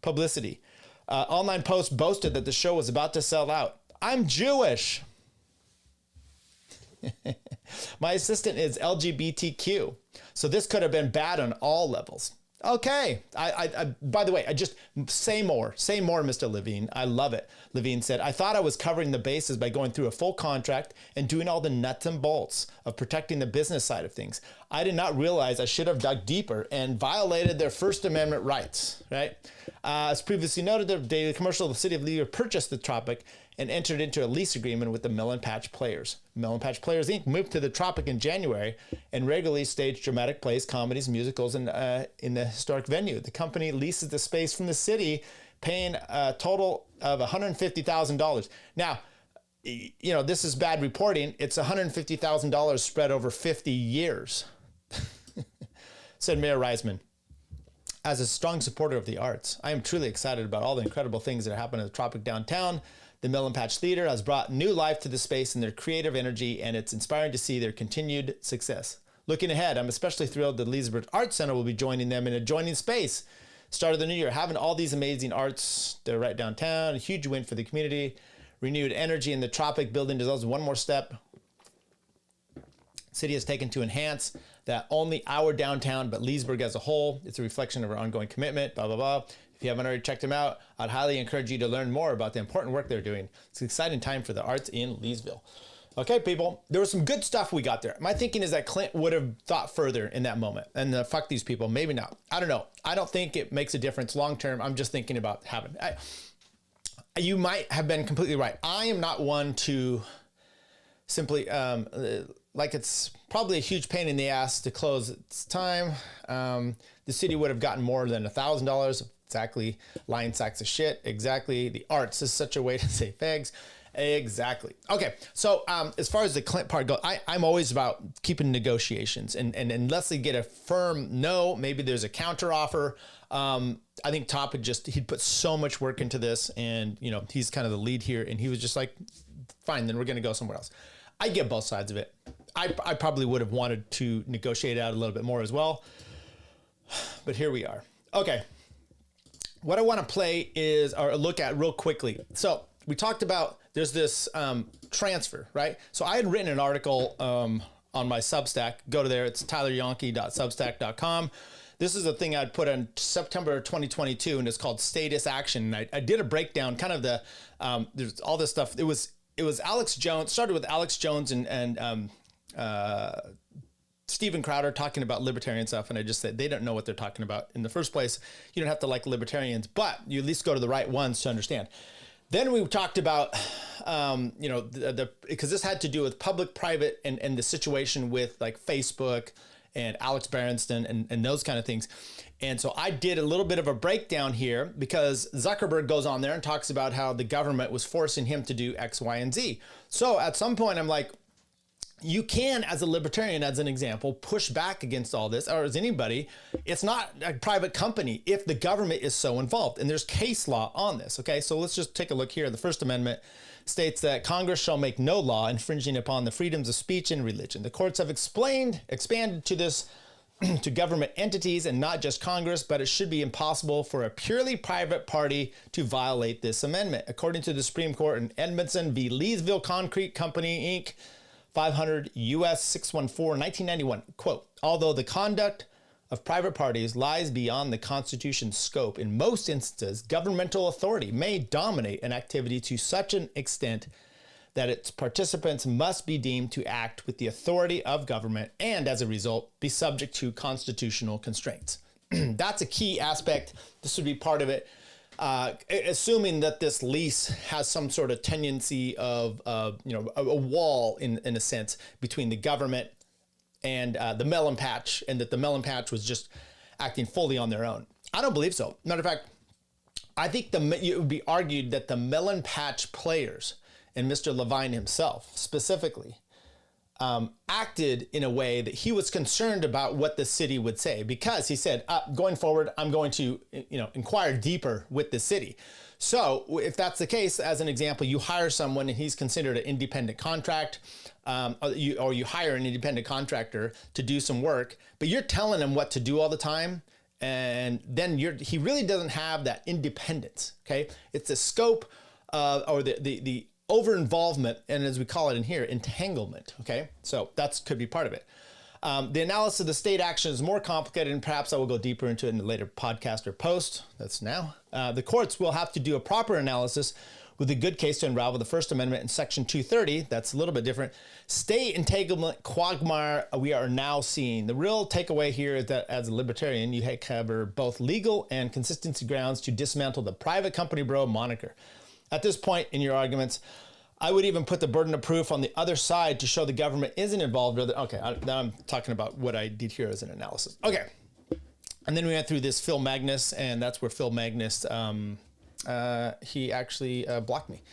publicity. Online posts boasted that the show was about to sell out. I'm Jewish. My assistant is LGBTQ. So this could have been bad on all levels. Okay. By the way, I just say more, Mr. Levine. I love it. Levine said, I thought I was covering the bases by going through a full contract and doing all the nuts and bolts of protecting the business side of things. I did not realize I should have dug deeper and violated their First Amendment rights, right? As previously noted, the daily commercial of the city of Leesburg purchased the Tropic and entered into a lease agreement with the Melon Patch Players. Melon Patch Players, Inc. moved to the Tropic in January and regularly staged dramatic plays, comedies, musicals in the historic venue. The company leases the space from the city, paying a total of $150,000. Now, you know, this is bad reporting. It's $150,000 spread over 50 years, said Mayor Reisman. As a strong supporter of the arts, I am truly excited about all the incredible things that happen at the Tropic downtown. The Melon Patch Theater has brought new life to the space and their creative energy, and it's inspiring to see their continued success. Looking ahead, I'm especially thrilled that Leesburg Arts Center will be joining them in a adjoining space. Start of the new year, having all these amazing arts, they're right downtown, a huge win for the community. Renewed energy in the Tropic building deserves one more step. City has taken to enhance that only our downtown, but Leesburg as a whole. It's a reflection of our ongoing commitment, blah, blah, blah. If you haven't already checked them out, I'd highly encourage you to learn more about the important work they're doing. It's an exciting time for the arts in Leesville. Okay, people, there was some good stuff we got there. My thinking is that Clint would have thought further in that moment and fuck these people. Maybe not. I don't know. I don't think it makes a difference long term. I'm just thinking about having. You might have been completely right. I am not one to simply like it's probably a huge pain in the ass to close its time. The city would have gotten more than $1,000. Exactly. Lying sacks of shit. Exactly. The arts is such a way to say fags. Exactly. Okay. So as far as the Clint part goes, I'm always about keeping negotiations and unless they get a firm no, maybe there's a counter offer. I think Top he'd put so much work into this and, you know, he's kind of the lead here and he was just like, fine, then we're going to go somewhere else. I get both sides of it. I probably would have wanted to negotiate out a little bit more as well, but here we are. Okay. What I want to play is, or look at real quickly. So we talked about, there's this transfer, right? So I had written an article on my Substack. Go to there. It's tyleryonke.substack.com. This is a thing I'd put in September 2022, and it's called Status Action. And I did a breakdown, kind of the, there's all this stuff. It was Alex Jones, started with Alex Jones and Steven Crowder talking about libertarian stuff, and I just said they don't know what they're talking about in the first place. You don't have to like libertarians, but you at least go to the right ones to understand. Then we talked about, you know, because this had to do with public, private, and the situation with like Facebook and Alex Berenstain and those kind of things. And so I did a little bit of a breakdown here because Zuckerberg goes on there and talks about how the government was forcing him to do X, Y, and Z. So at some point I'm like, you can, as a libertarian, as an example, push back against all this, or as anybody, it's not a private company if the government is so involved. And there's case law on this, okay? So let's just take a look here. The First Amendment states that Congress shall make no law infringing upon the freedoms of speech and religion. The courts have expanded to this to government entities and not just Congress, but it should be impossible for a purely private party to violate this amendment. According to the Supreme Court in Edmondson v. Leesville Concrete Company, Inc., 500 U.S. 614, 1991, quote, although the conduct of private parties lies beyond the Constitution's scope, in most instances, governmental authority may dominate an activity to such an extent that its participants must be deemed to act with the authority of government and, as a result, be subject to constitutional constraints. That's a key aspect. This would be part of it. Assuming that this lease has some sort of tendency of, you know, a wall in a sense between the government and the Melon Patch, and that the Melon Patch was just acting fully on their own. I don't believe so. Matter of fact, I think it would be argued that the melon patch players and Mr. Levine himself specifically acted in a way that he was concerned about what the city would say, because he said, going forward, I'm going to inquire deeper with the city. So if that's the case, as an example, you hire someone and he's considered an independent contract, or you hire an independent contractor to do some work, but you're telling him what to do all the time, and then he really doesn't have that independence, okay? It's the scope or the over-involvement, and as we call it in here, entanglement, okay? So that could be part of it. The analysis of the state action is more complicated, and perhaps I will go deeper into it in a later podcast or post. That's now. The courts will have to do a proper analysis with a good case to unravel the First Amendment in Section 230. That's a little bit different. State entanglement quagmire we are now seeing. The real takeaway here is that as a libertarian, you cover both legal and consistency grounds to dismantle the private company bro moniker. At this point in your arguments, I would even put the burden of proof on the other side to show the government isn't involved. Okay, now I'm talking about what I did here as an analysis. Okay, and then we went through this Phil Magnus, and that's where Phil Magnus, he actually blocked me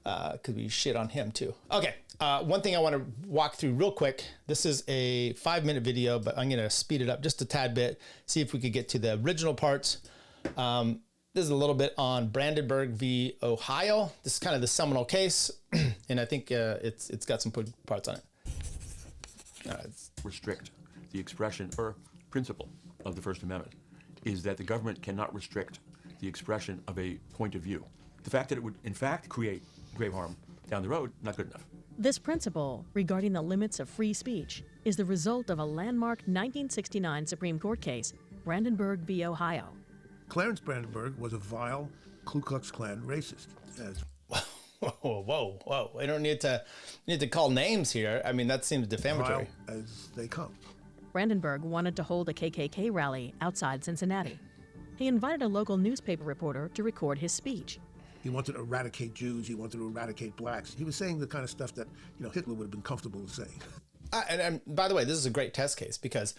because we shit on him too. Okay, one thing I want to walk through real quick. This is a 5-minute video, but I'm going to speed it up just a tad bit, see if we could get to the original parts. This is a little bit on Brandenburg v. Ohio. This is kind of the seminal case, and I think it's got some parts on it. Restrict the expression or principle of the First Amendment is that the government cannot restrict the expression of a point of view. The fact that it would, in fact, create grave harm down the road, not good enough. This principle regarding the limits of free speech is the result of a landmark 1969 Supreme Court case, Brandenburg v. Ohio. Clarence Brandenburg was a vile Ku Klux Klan racist. Whoa. We don't need to call names here. I mean, that seems defamatory. Vile as they come. Brandenburg wanted to hold a KKK rally outside Cincinnati. He invited a local newspaper reporter to record his speech. He wanted to eradicate Jews. He wanted to eradicate blacks. He was saying the kind of stuff that Hitler would have been comfortable with saying. And by the way, this is a great test case because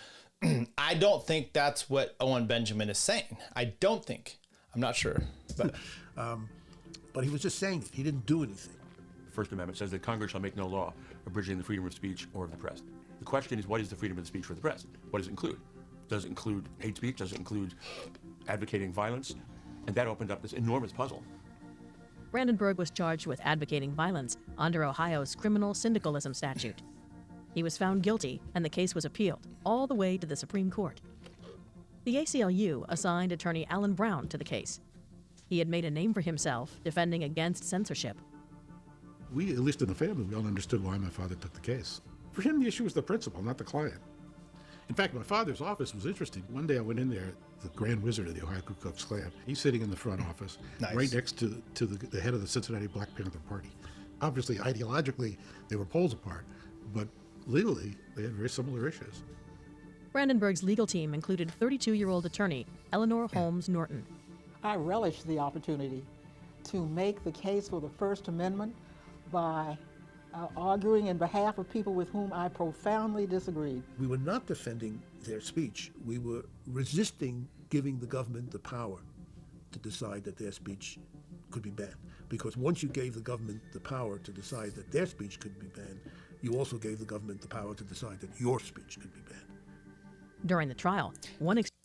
I don't think that's what Owen Benjamin is saying. I don't think. I'm not sure. But but he was just saying it. He didn't do anything. The First Amendment says that Congress shall make no law abridging the freedom of speech or of the press. The question is, what is the freedom of speech for the press? What does it include? Does it include hate speech? Does it include advocating violence? And that opened up this enormous puzzle. Brandenburg was charged with advocating violence under Ohio's criminal syndicalism statute. He was found guilty, and the case was appealed all the way to the Supreme Court. The ACLU assigned attorney Alan Brown to the case. He had made a name for himself defending against censorship. We, at least in the family, we all understood why my father took the case. For him, the issue was the principal, not the client. In fact, my father's office was interesting. One day I went in there, the Grand Wizard of the Ohio Ku Klux Klan. He's sitting in the front office, right next to the head of the Cincinnati Black Panther Party. Obviously, ideologically, they were poles apart, but legally, they had very similar issues. Brandenburg's legal team included 32-year-old attorney Eleanor Holmes Norton. I relish the opportunity to make the case for the First Amendment by arguing in behalf of people with whom I profoundly disagreed. We were not defending their speech. We were resisting giving the government the power to decide that their speech could be banned. Because once you gave the government the power to decide that their speech could be banned, you also gave the government the power to decide that your speech could be banned. During the trial,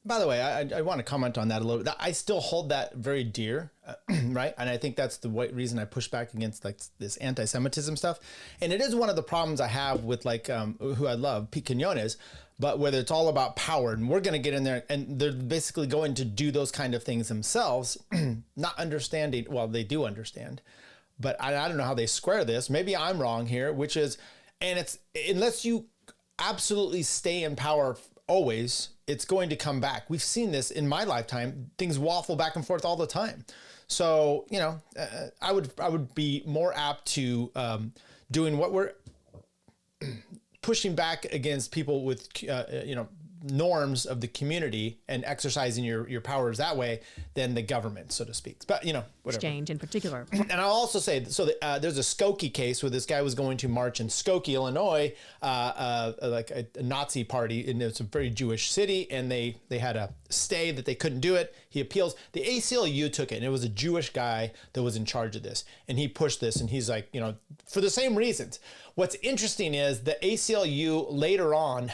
By the way, I want to comment on that a little bit. I still hold that very dear, right? And I think that's the reason I push back against like this anti-Semitism stuff. And it is one of the problems I have with like who I love, Pete Quinones, but whether it's all about power, and we're going to get in there, and they're basically going to do those kind of things themselves, not understanding. Well, they do understand, but I don't know how they square this. Maybe I'm wrong here, which is, and it's unless you absolutely stay in power always, it's going to come back. We've seen this in my lifetime. Things waffle back and forth all the time. So, I would be more apt to doing what we're pushing back against people with, norms of the community and exercising your powers that way than the government, so to speak. But, you know, whatever. Exchange in particular. And I'll also say, so there's a Skokie case where this guy was going to march in Skokie, Illinois, like a Nazi party, and it's a very Jewish city, and they had a stay that they couldn't do it. He appeals. The ACLU took it, and it was a Jewish guy that was in charge of this, and he pushed this, and he's like, you know, for the same reasons. What's interesting is the ACLU later on,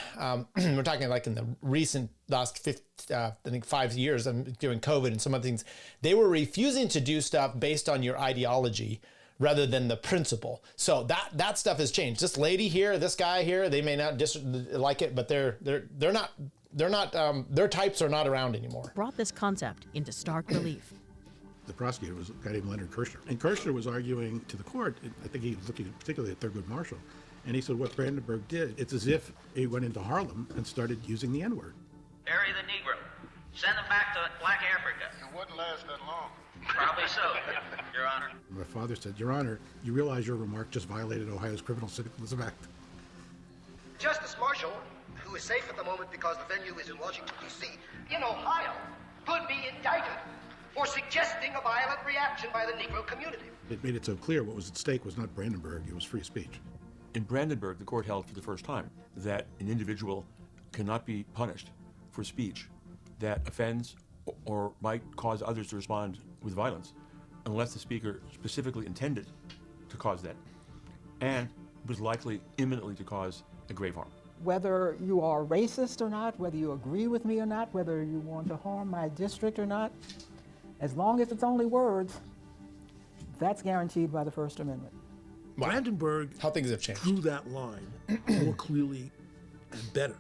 we're talking like in the recent last I think 5 years, during COVID and some other things, they were refusing to do stuff based on your ideology rather than the principle. So that stuff has changed. This lady here, this guy here, they may not like it, but they're not their types are not around anymore. Brought this concept into stark relief. The prosecutor was a guy named Leonard Kirshner. And Kirshner was arguing to the court, I think he was looking particularly at Thurgood Marshall, and he said what Brandenburg did, it's as if he went into Harlem and started using the N-word. Bury the Negro. Send them back to Black Africa. It wouldn't last that long. Probably so, Your Honor. My father said, Your Honor, you realize your remark just violated Ohio's Criminal Syndicalism Act. Justice Marshall, who is safe at the moment because the venue is in Washington, D.C., in Ohio, could be indicted for suggesting a violent reaction by the Negro community. It made it so clear what was at stake was not Brandenburg, it was free speech. In Brandenburg, the court held for the first time that an individual cannot be punished for speech that offends or might cause others to respond with violence unless the speaker specifically intended to cause that and was likely imminently to cause a grave harm. Whether you are racist or not, whether you agree with me or not, whether you want to harm my district or not, as long as it's only words, that's guaranteed by the First Amendment. Wow. Brandenburg How things have changed. drew that line more clearly and better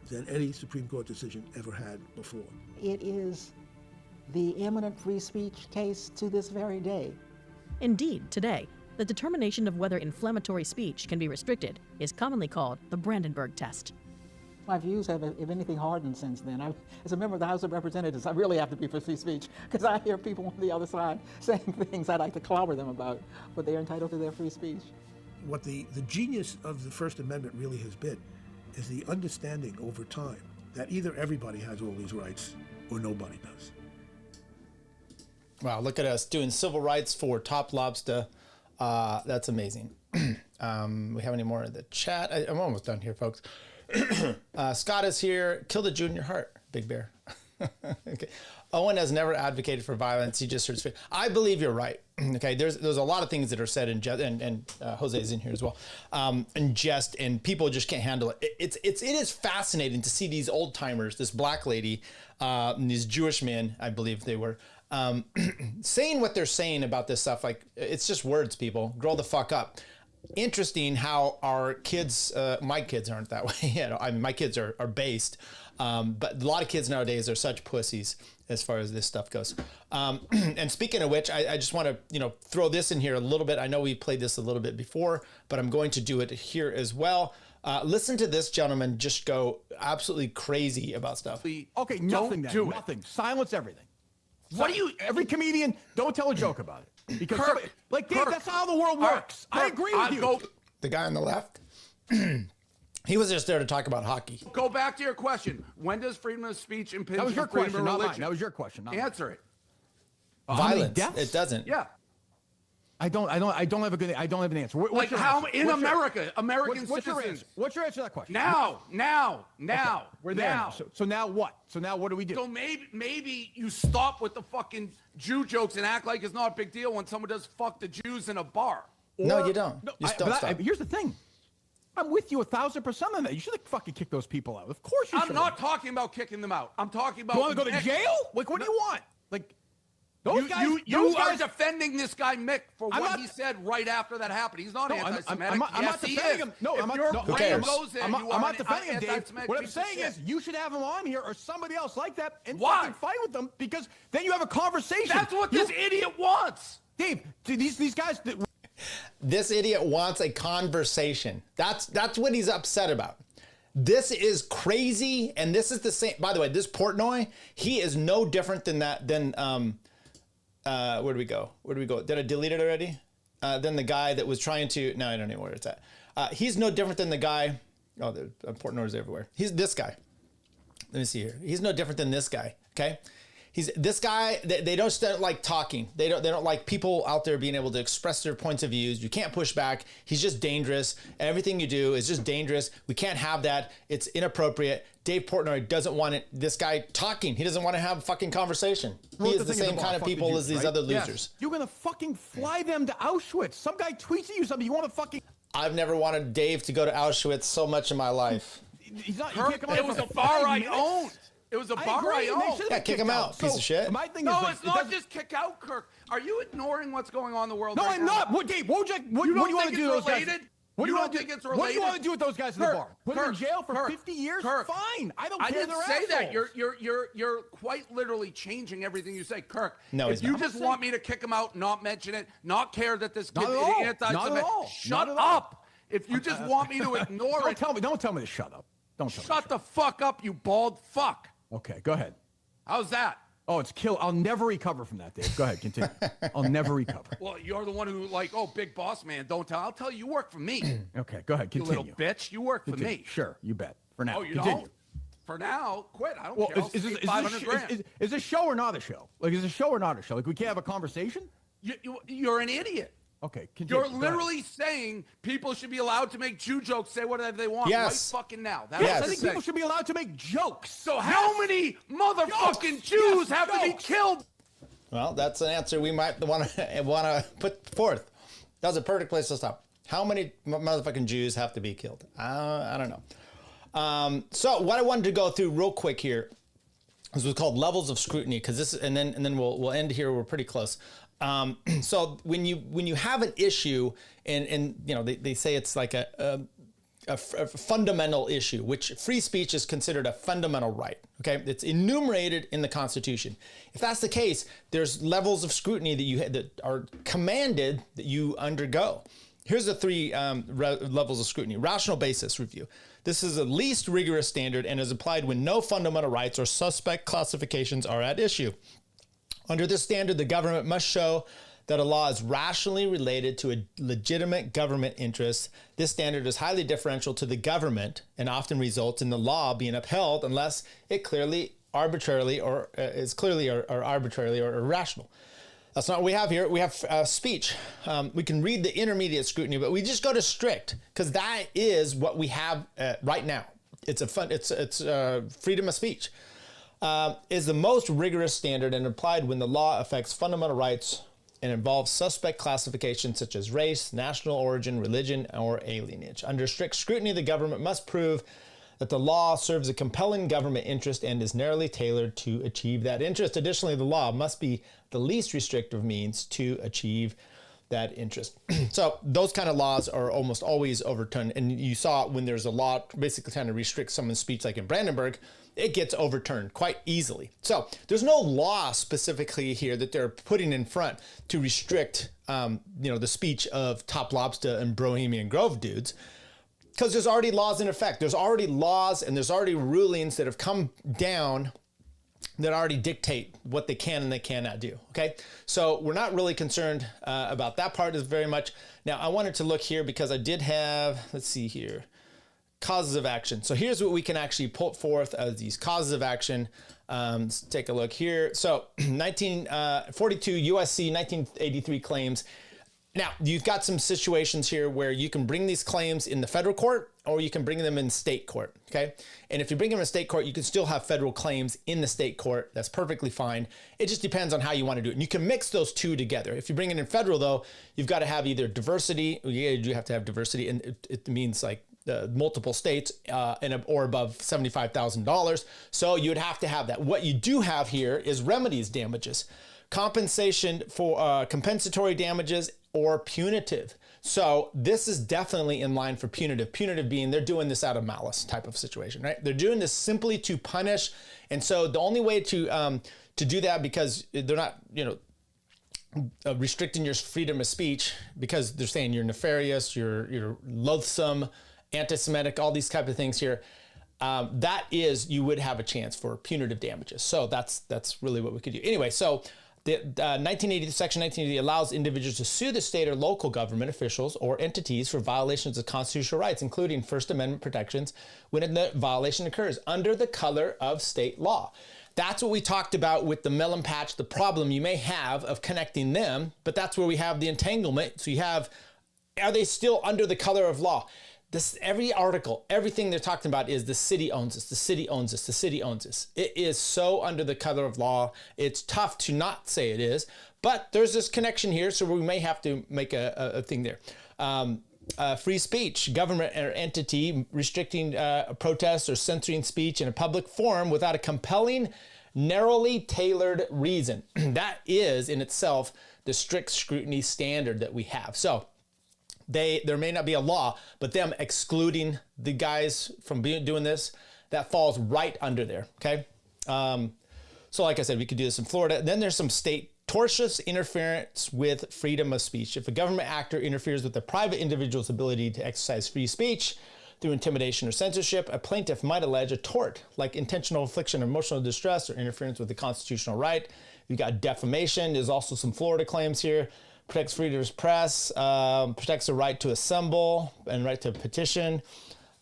than any Supreme Court decision ever had before. It is the eminent free speech case to this very day. Indeed, today, the determination of whether inflammatory speech can be restricted is commonly called the Brandenburg test. My views have, if anything, hardened since then. As a member of the House of Representatives, I really have to be for free speech because I hear people on the other side saying things I'd like to clobber them about, but they're entitled to their free speech. What the genius of the First Amendment really has been is the understanding over time that either everybody has all these rights or nobody does. Wow, look at us doing civil rights for Top Lobster. That's amazing. We have any more in the chat? I'm almost done here, folks. Scott is here. Kill the Jew in your heart, Big Bear. Okay. Owen has never advocated for violence. He just heard. I believe you're right. Okay. There's a lot of things that are said in jest, and Jose is in here as well. In jest, and people just can't handle it. It is fascinating to see these old timers, this black lady, and these Jewish men, I believe they were, saying what they're saying about this stuff. Like, it's just words, people. Grow the fuck up. Interesting how our kids, my kids aren't that way. You know, I mean, my kids are based, but a lot of kids nowadays are such pussies as far as this stuff goes. And speaking of which, I just want to, throw this in here a little bit. I know we played this a little bit before, but I'm going to do it here as well. Listen to this gentleman just go absolutely crazy about stuff. Okay, nothing. Nothing. Silence everything. What do you? Every comedian, don't tell a joke about it. Because somebody, like Dave, that's how the world works. I agree with you. The guy on the left, he was just there to talk about hockey. Go back to your question. When does freedom of speech impinge That was your on freedom question, of not religion? mine. That was your question. Not Answer it. Violence. It doesn't. Yeah. I don't have an answer. What's your how answer? in What's your- America, American what's your citizens. answer? What's your answer to that question? Now. Okay, we're there. Now. So now what? So now what do we do? So maybe you stop with the fucking Jew jokes and act like it's not a big deal when someone does fuck the Jews in a bar. No, you don't. You don't stop. Here's the thing. I'm with you 1,000% on that. You should fucking kick those people out. Of course you should. I'm not talking about kicking them out. I'm talking about. You want to go to jail? Like, what do you want? Like, those guys. You those are guys, defending this guy Mick for I'm what not- he said right after that happened. He's not No, anti-Semitic. I'm Yes, not he defending is. him. No, if I'm not. your No, brain goes there, I'm you not are defending him, Dave. anti-Semitic What I'm piece of saying shit. is, you should have him on here or somebody else like that and Why? fucking fight with them because then you have a conversation. That's what this idiot wants. Dave, these guys. This idiot wants a conversation. That's what he's upset about. This is crazy, and this is the same. By the way, this Portnoy, he is no different than that. Where do we go? Did I delete it already? Then the guy that was trying to. No, I don't know where it's at. He's no different than the guy. Oh, Portnoy's everywhere. He's this guy. me see here. He's no different than this guy. Okay. This guy, they don't like talking. They don't like people out there being able to express their points of views. You can't push back. He's just dangerous. Everything you do is just dangerous. We can't have that. It's inappropriate. Dave Portnoy doesn't want this guy talking. He doesn't want to have a fucking conversation. He is the same kind of people as these other losers. Yes. You're going to fucking fly them to Auschwitz. Some guy tweets at you something. You want to fucking... I've never wanted Dave to go to Auschwitz so much in my life. He's not, It was a bar I owned. It was a bar I owned. Yeah, kick him out, piece of shit. My thing No, is, it's not just kick out, Kirk. Are you ignoring what's going on in the world? No, right I'm now? not. What, Dave? What do you want to do with those guys? What do you want to do? It's What do related? you want to do with those guys in the bar? Put them in jail for 50 years? Fine. I don't care. I didn't They're say that. assholes. You're quite literally changing everything you say, Kirk. No, if he's you not. just want me to kick him out, not mention it, not care that this kid Not at is all. anti-Semitic, Not at all. shut Not at all. up. If you just want me to ignore it, Don't tell me to shut up. Don't tell me. shut the fuck up, you bald fuck. Okay, go ahead. How's that? Oh, it's kill. I'll never recover from that, Dave. Go ahead, continue. I'll never recover. Well, you're the one who big boss man, don't tell. I'll tell you, you work for me. Okay, go ahead, You continue. little bitch, you work for me. Sure, you bet. For now, Oh, you continue. don't? For now, quit. I don't Well, care. I'll is take 500 grand. this a show or not a show? Like, is a show or not a show? Like, we can't have a conversation? You're an idiot. Okay, continue. You're literally saying people should be allowed to make Jew jokes, say whatever they want Yes. right fucking now. Yes, what I I'm think saying. people should be allowed to make jokes. So how many motherfucking Jews have to be killed? Well, that's an answer we might want to put forth. That was a perfect place to stop. How many motherfucking Jews have to be killed? I don't know. So what I wanted to go through real quick here is what's called levels of scrutiny, because this, and then we'll end here. We're pretty close. So when you have an issue, and you know they say it's like a fundamental issue, which free speech is considered a fundamental right. Okay, it's enumerated in the Constitution. If that's the case, there's levels of scrutiny that are commanded that you undergo. Here's the three levels of scrutiny. Rational basis review. This is the least rigorous standard and is applied when no fundamental rights or suspect classifications are at issue. Under this standard, the government must show that a law is rationally related to a legitimate government interest. This standard is highly differential to the government and often results in the law being upheld unless it clearly arbitrarily or is clearly or arbitrarily or irrational. That's not what we have here. We have speech. We can read the intermediate scrutiny, but we just go to strict because that is what we have right now. It's freedom of speech. Is the most rigorous standard and applied when the law affects fundamental rights and involves suspect classifications such as race, national origin, religion, or alienage. Under strict scrutiny, the government must prove that the law serves a compelling government interest and is narrowly tailored to achieve that interest. Additionally, the law must be the least restrictive means to achieve that interest. So those kind of laws are almost always overturned. And you saw when there's a law basically trying to restrict someone's speech, like in Brandenburg, it gets overturned quite easily. So there's no law specifically here that they're putting in front to restrict, the speech of Top Lobster and Bohemian Grove dudes, because there's already laws in effect. There's already laws and there's already rulings that have come down that already dictate what they can and they cannot do. Okay, so we're not really concerned about that part as very much. Now I wanted to look here because I did have, let's see here, causes of action. So here's what we can actually put forth as these causes of action. Let's take a look here. So 1942 USC 1983 claims. Now, you've got some situations here where you can bring these claims in the federal court or you can bring them in state court, okay? And if you bring them in state court, you can still have federal claims in the state court. That's perfectly fine. It just depends on how you want to do it. And you can mix those two together. If you bring it in federal, though, you've got to have either diversity. Yeah, you do have to have diversity, and it means like multiple states or above $75,000. So you would have to have that. What you do have here is remedies damages, compensation for compensatory damages, or punitive. So this is definitely in line for punitive. Punitive being they're doing this out of malice type of situation, right? They're doing this simply to punish. And so the only way to do that, because they're not, restricting your freedom of speech, because they're saying you're nefarious, you're loathsome, anti-Semitic, all these type of things here. That is, you would have a chance for punitive damages. So that's really what we could do. Anyway, so The 1980, Section 1980 allows individuals to sue the state or local government officials or entities for violations of constitutional rights, including First Amendment protections, when a violation occurs under the color of state law. That's what we talked about with the melon patch, the problem you may have of connecting them, but that's where we have the entanglement. So you have, are they still under the color of law? This, every article, everything they're talking about is the city owns this, the city owns this, the city owns this. It is so under the color of law. It's tough to not say it is, but there's this connection here, so we may have to make a thing there. Free speech, government or entity restricting protests or censoring speech in a public forum without a compelling, narrowly tailored reason. That is in itself the strict scrutiny standard that we have. So there may not be a law, but them excluding the guys from doing this, that falls right under there, okay? So like I said, we could do this in Florida. Then there's some state tortious interference with freedom of speech. If a government actor interferes with a private individual's ability to exercise free speech through intimidation or censorship, a plaintiff might allege a tort, like intentional infliction of emotional distress or interference with the constitutional right. You've got defamation. There's also some Florida claims here. Protects freedom of press, protects the right to assemble and right to petition.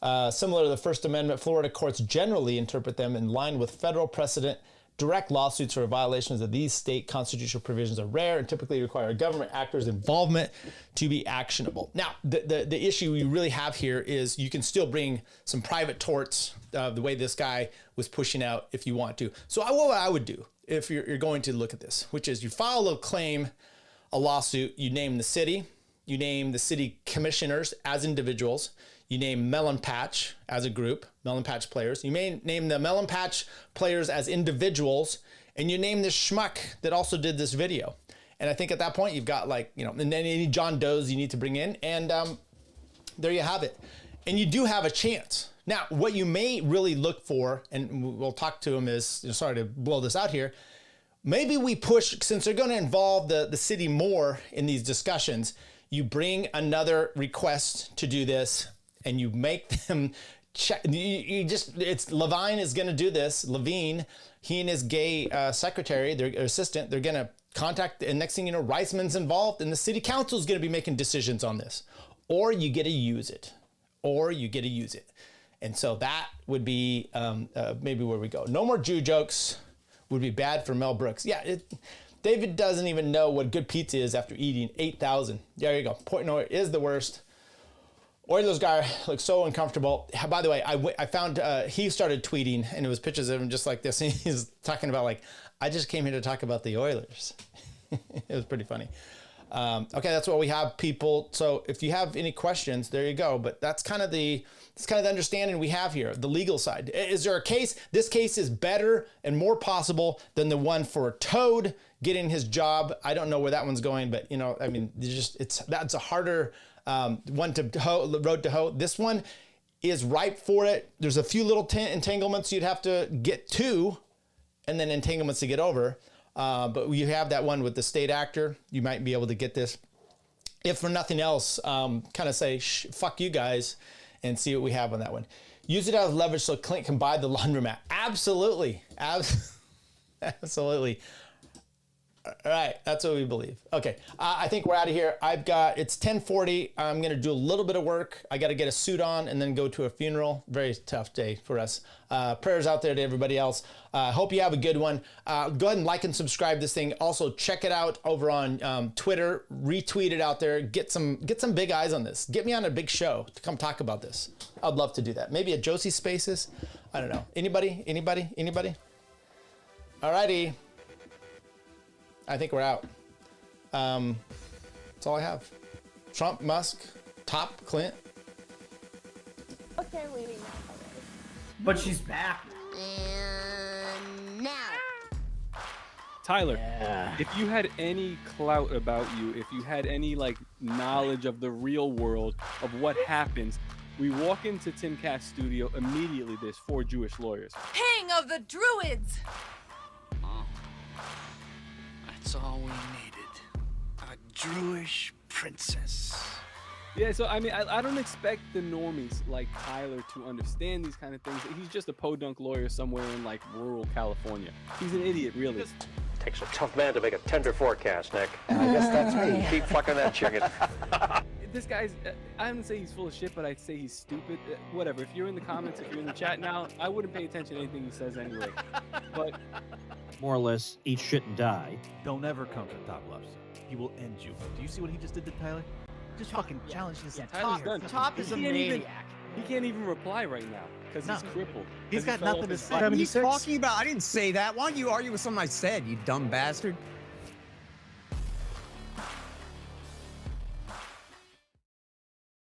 Similar to the First Amendment, Florida courts generally interpret them in line with federal precedent. Direct lawsuits for violations of these state constitutional provisions are rare and typically require government actors' involvement to be actionable. Now, the issue we really have here is you can still bring some private torts the way this guy was pushing out if you want to. So what I would do if you're going to look at this, which is you file a claim, a lawsuit, you name the city, you name the city commissioners as individuals, you name Melon Patch as a group, Melon Patch players, you may name the Melon Patch players as individuals, and you name this schmuck that also did this video. And I think at that point you've got and then any John Does you need to bring in, and there you have it. And you do have a chance. Now, what you may really look for, and we'll talk to him is, sorry to blow this out here, maybe we push, since they're going to involve the city more in these discussions, you bring another request to do this and you make them check. It's Levine is going to do this. Levine, he and his gay secretary, their assistant, they're going to contact, and next thing you know, Reisman's involved and the city council is going to be making decisions on this. Or you get to use it. And so that would be maybe where we go. No more Jew jokes. Would be bad for Mel Brooks. Yeah, David doesn't even know what good pizza is after eating 8,000. There you go. Portnoy is the worst. Oilers guy looks so uncomfortable. By the way, I found he started tweeting, and it was pictures of him just like this. And he's talking about I just came here to talk about the Oilers. It was pretty funny. Okay, that's what we have, people. So if you have any questions, there you go. But that's kind of the understanding we have here, the legal side. Is there a case? This case is better and more possible than the one for Toad getting his job. I don't know where that one's going, but that's a harder one to road to hoe. This one is ripe for it. There's a few little entanglements you'd have to get to, and then entanglements to get over. But you have that one with the state actor. You might be able to get this. If for nothing else, kind of say, fuck you guys, and see what we have on that one. Use it as leverage so Clint can buy the laundromat. Absolutely. Absolutely. All right, that's what we believe. Okay, I think we're out of here. It's 10:40. I'm gonna do a little bit of work. I gotta get a suit on and then go to a funeral. Very tough day for us. Prayers out there to everybody else. Hope you have a good one. Go ahead and like and subscribe this thing. Also, check it out over on Twitter. Retweet it out there. Get some big eyes on this. Get me on a big show to come talk about this. I'd love to do that. Maybe at Josie's Spaces. I don't know. Anybody? Alrighty. I think we're out. That's all I have. Trump, Musk, Top, Clint. Okay, leaving now. But she's back. And now. Tyler, if you had any clout about you, if you had any knowledge of the real world of what happens, we walk into Tim Katz's studio, immediately there's 4 Jewish lawyers. King of the Druids! That's all we needed. A Jewish princess. Yeah, so I mean, I don't expect the normies like Tyler to understand these kind of things. He's just a podunk lawyer somewhere in rural California. He's an idiot, really. Takes a tough man to make a tender forecast, Nick. I guess that's me. Keep fucking that chicken. This guy's, I wouldn't say he's full of shit, but I'd say he's stupid. Whatever. If you're in the comments, if you're in the chat now, I wouldn't pay attention to anything he says anyway. But More or less, eat shit and die. Don't ever come to the top left. He will end you. Do you see what he just did to Tyler? Just fucking challenge this Tyler's entire done. Top is a maniac. He can't even reply right now because he's crippled. He's got nothing to say. What are you talking about? I didn't say that. Why don't you argue with something I said, you dumb bastard?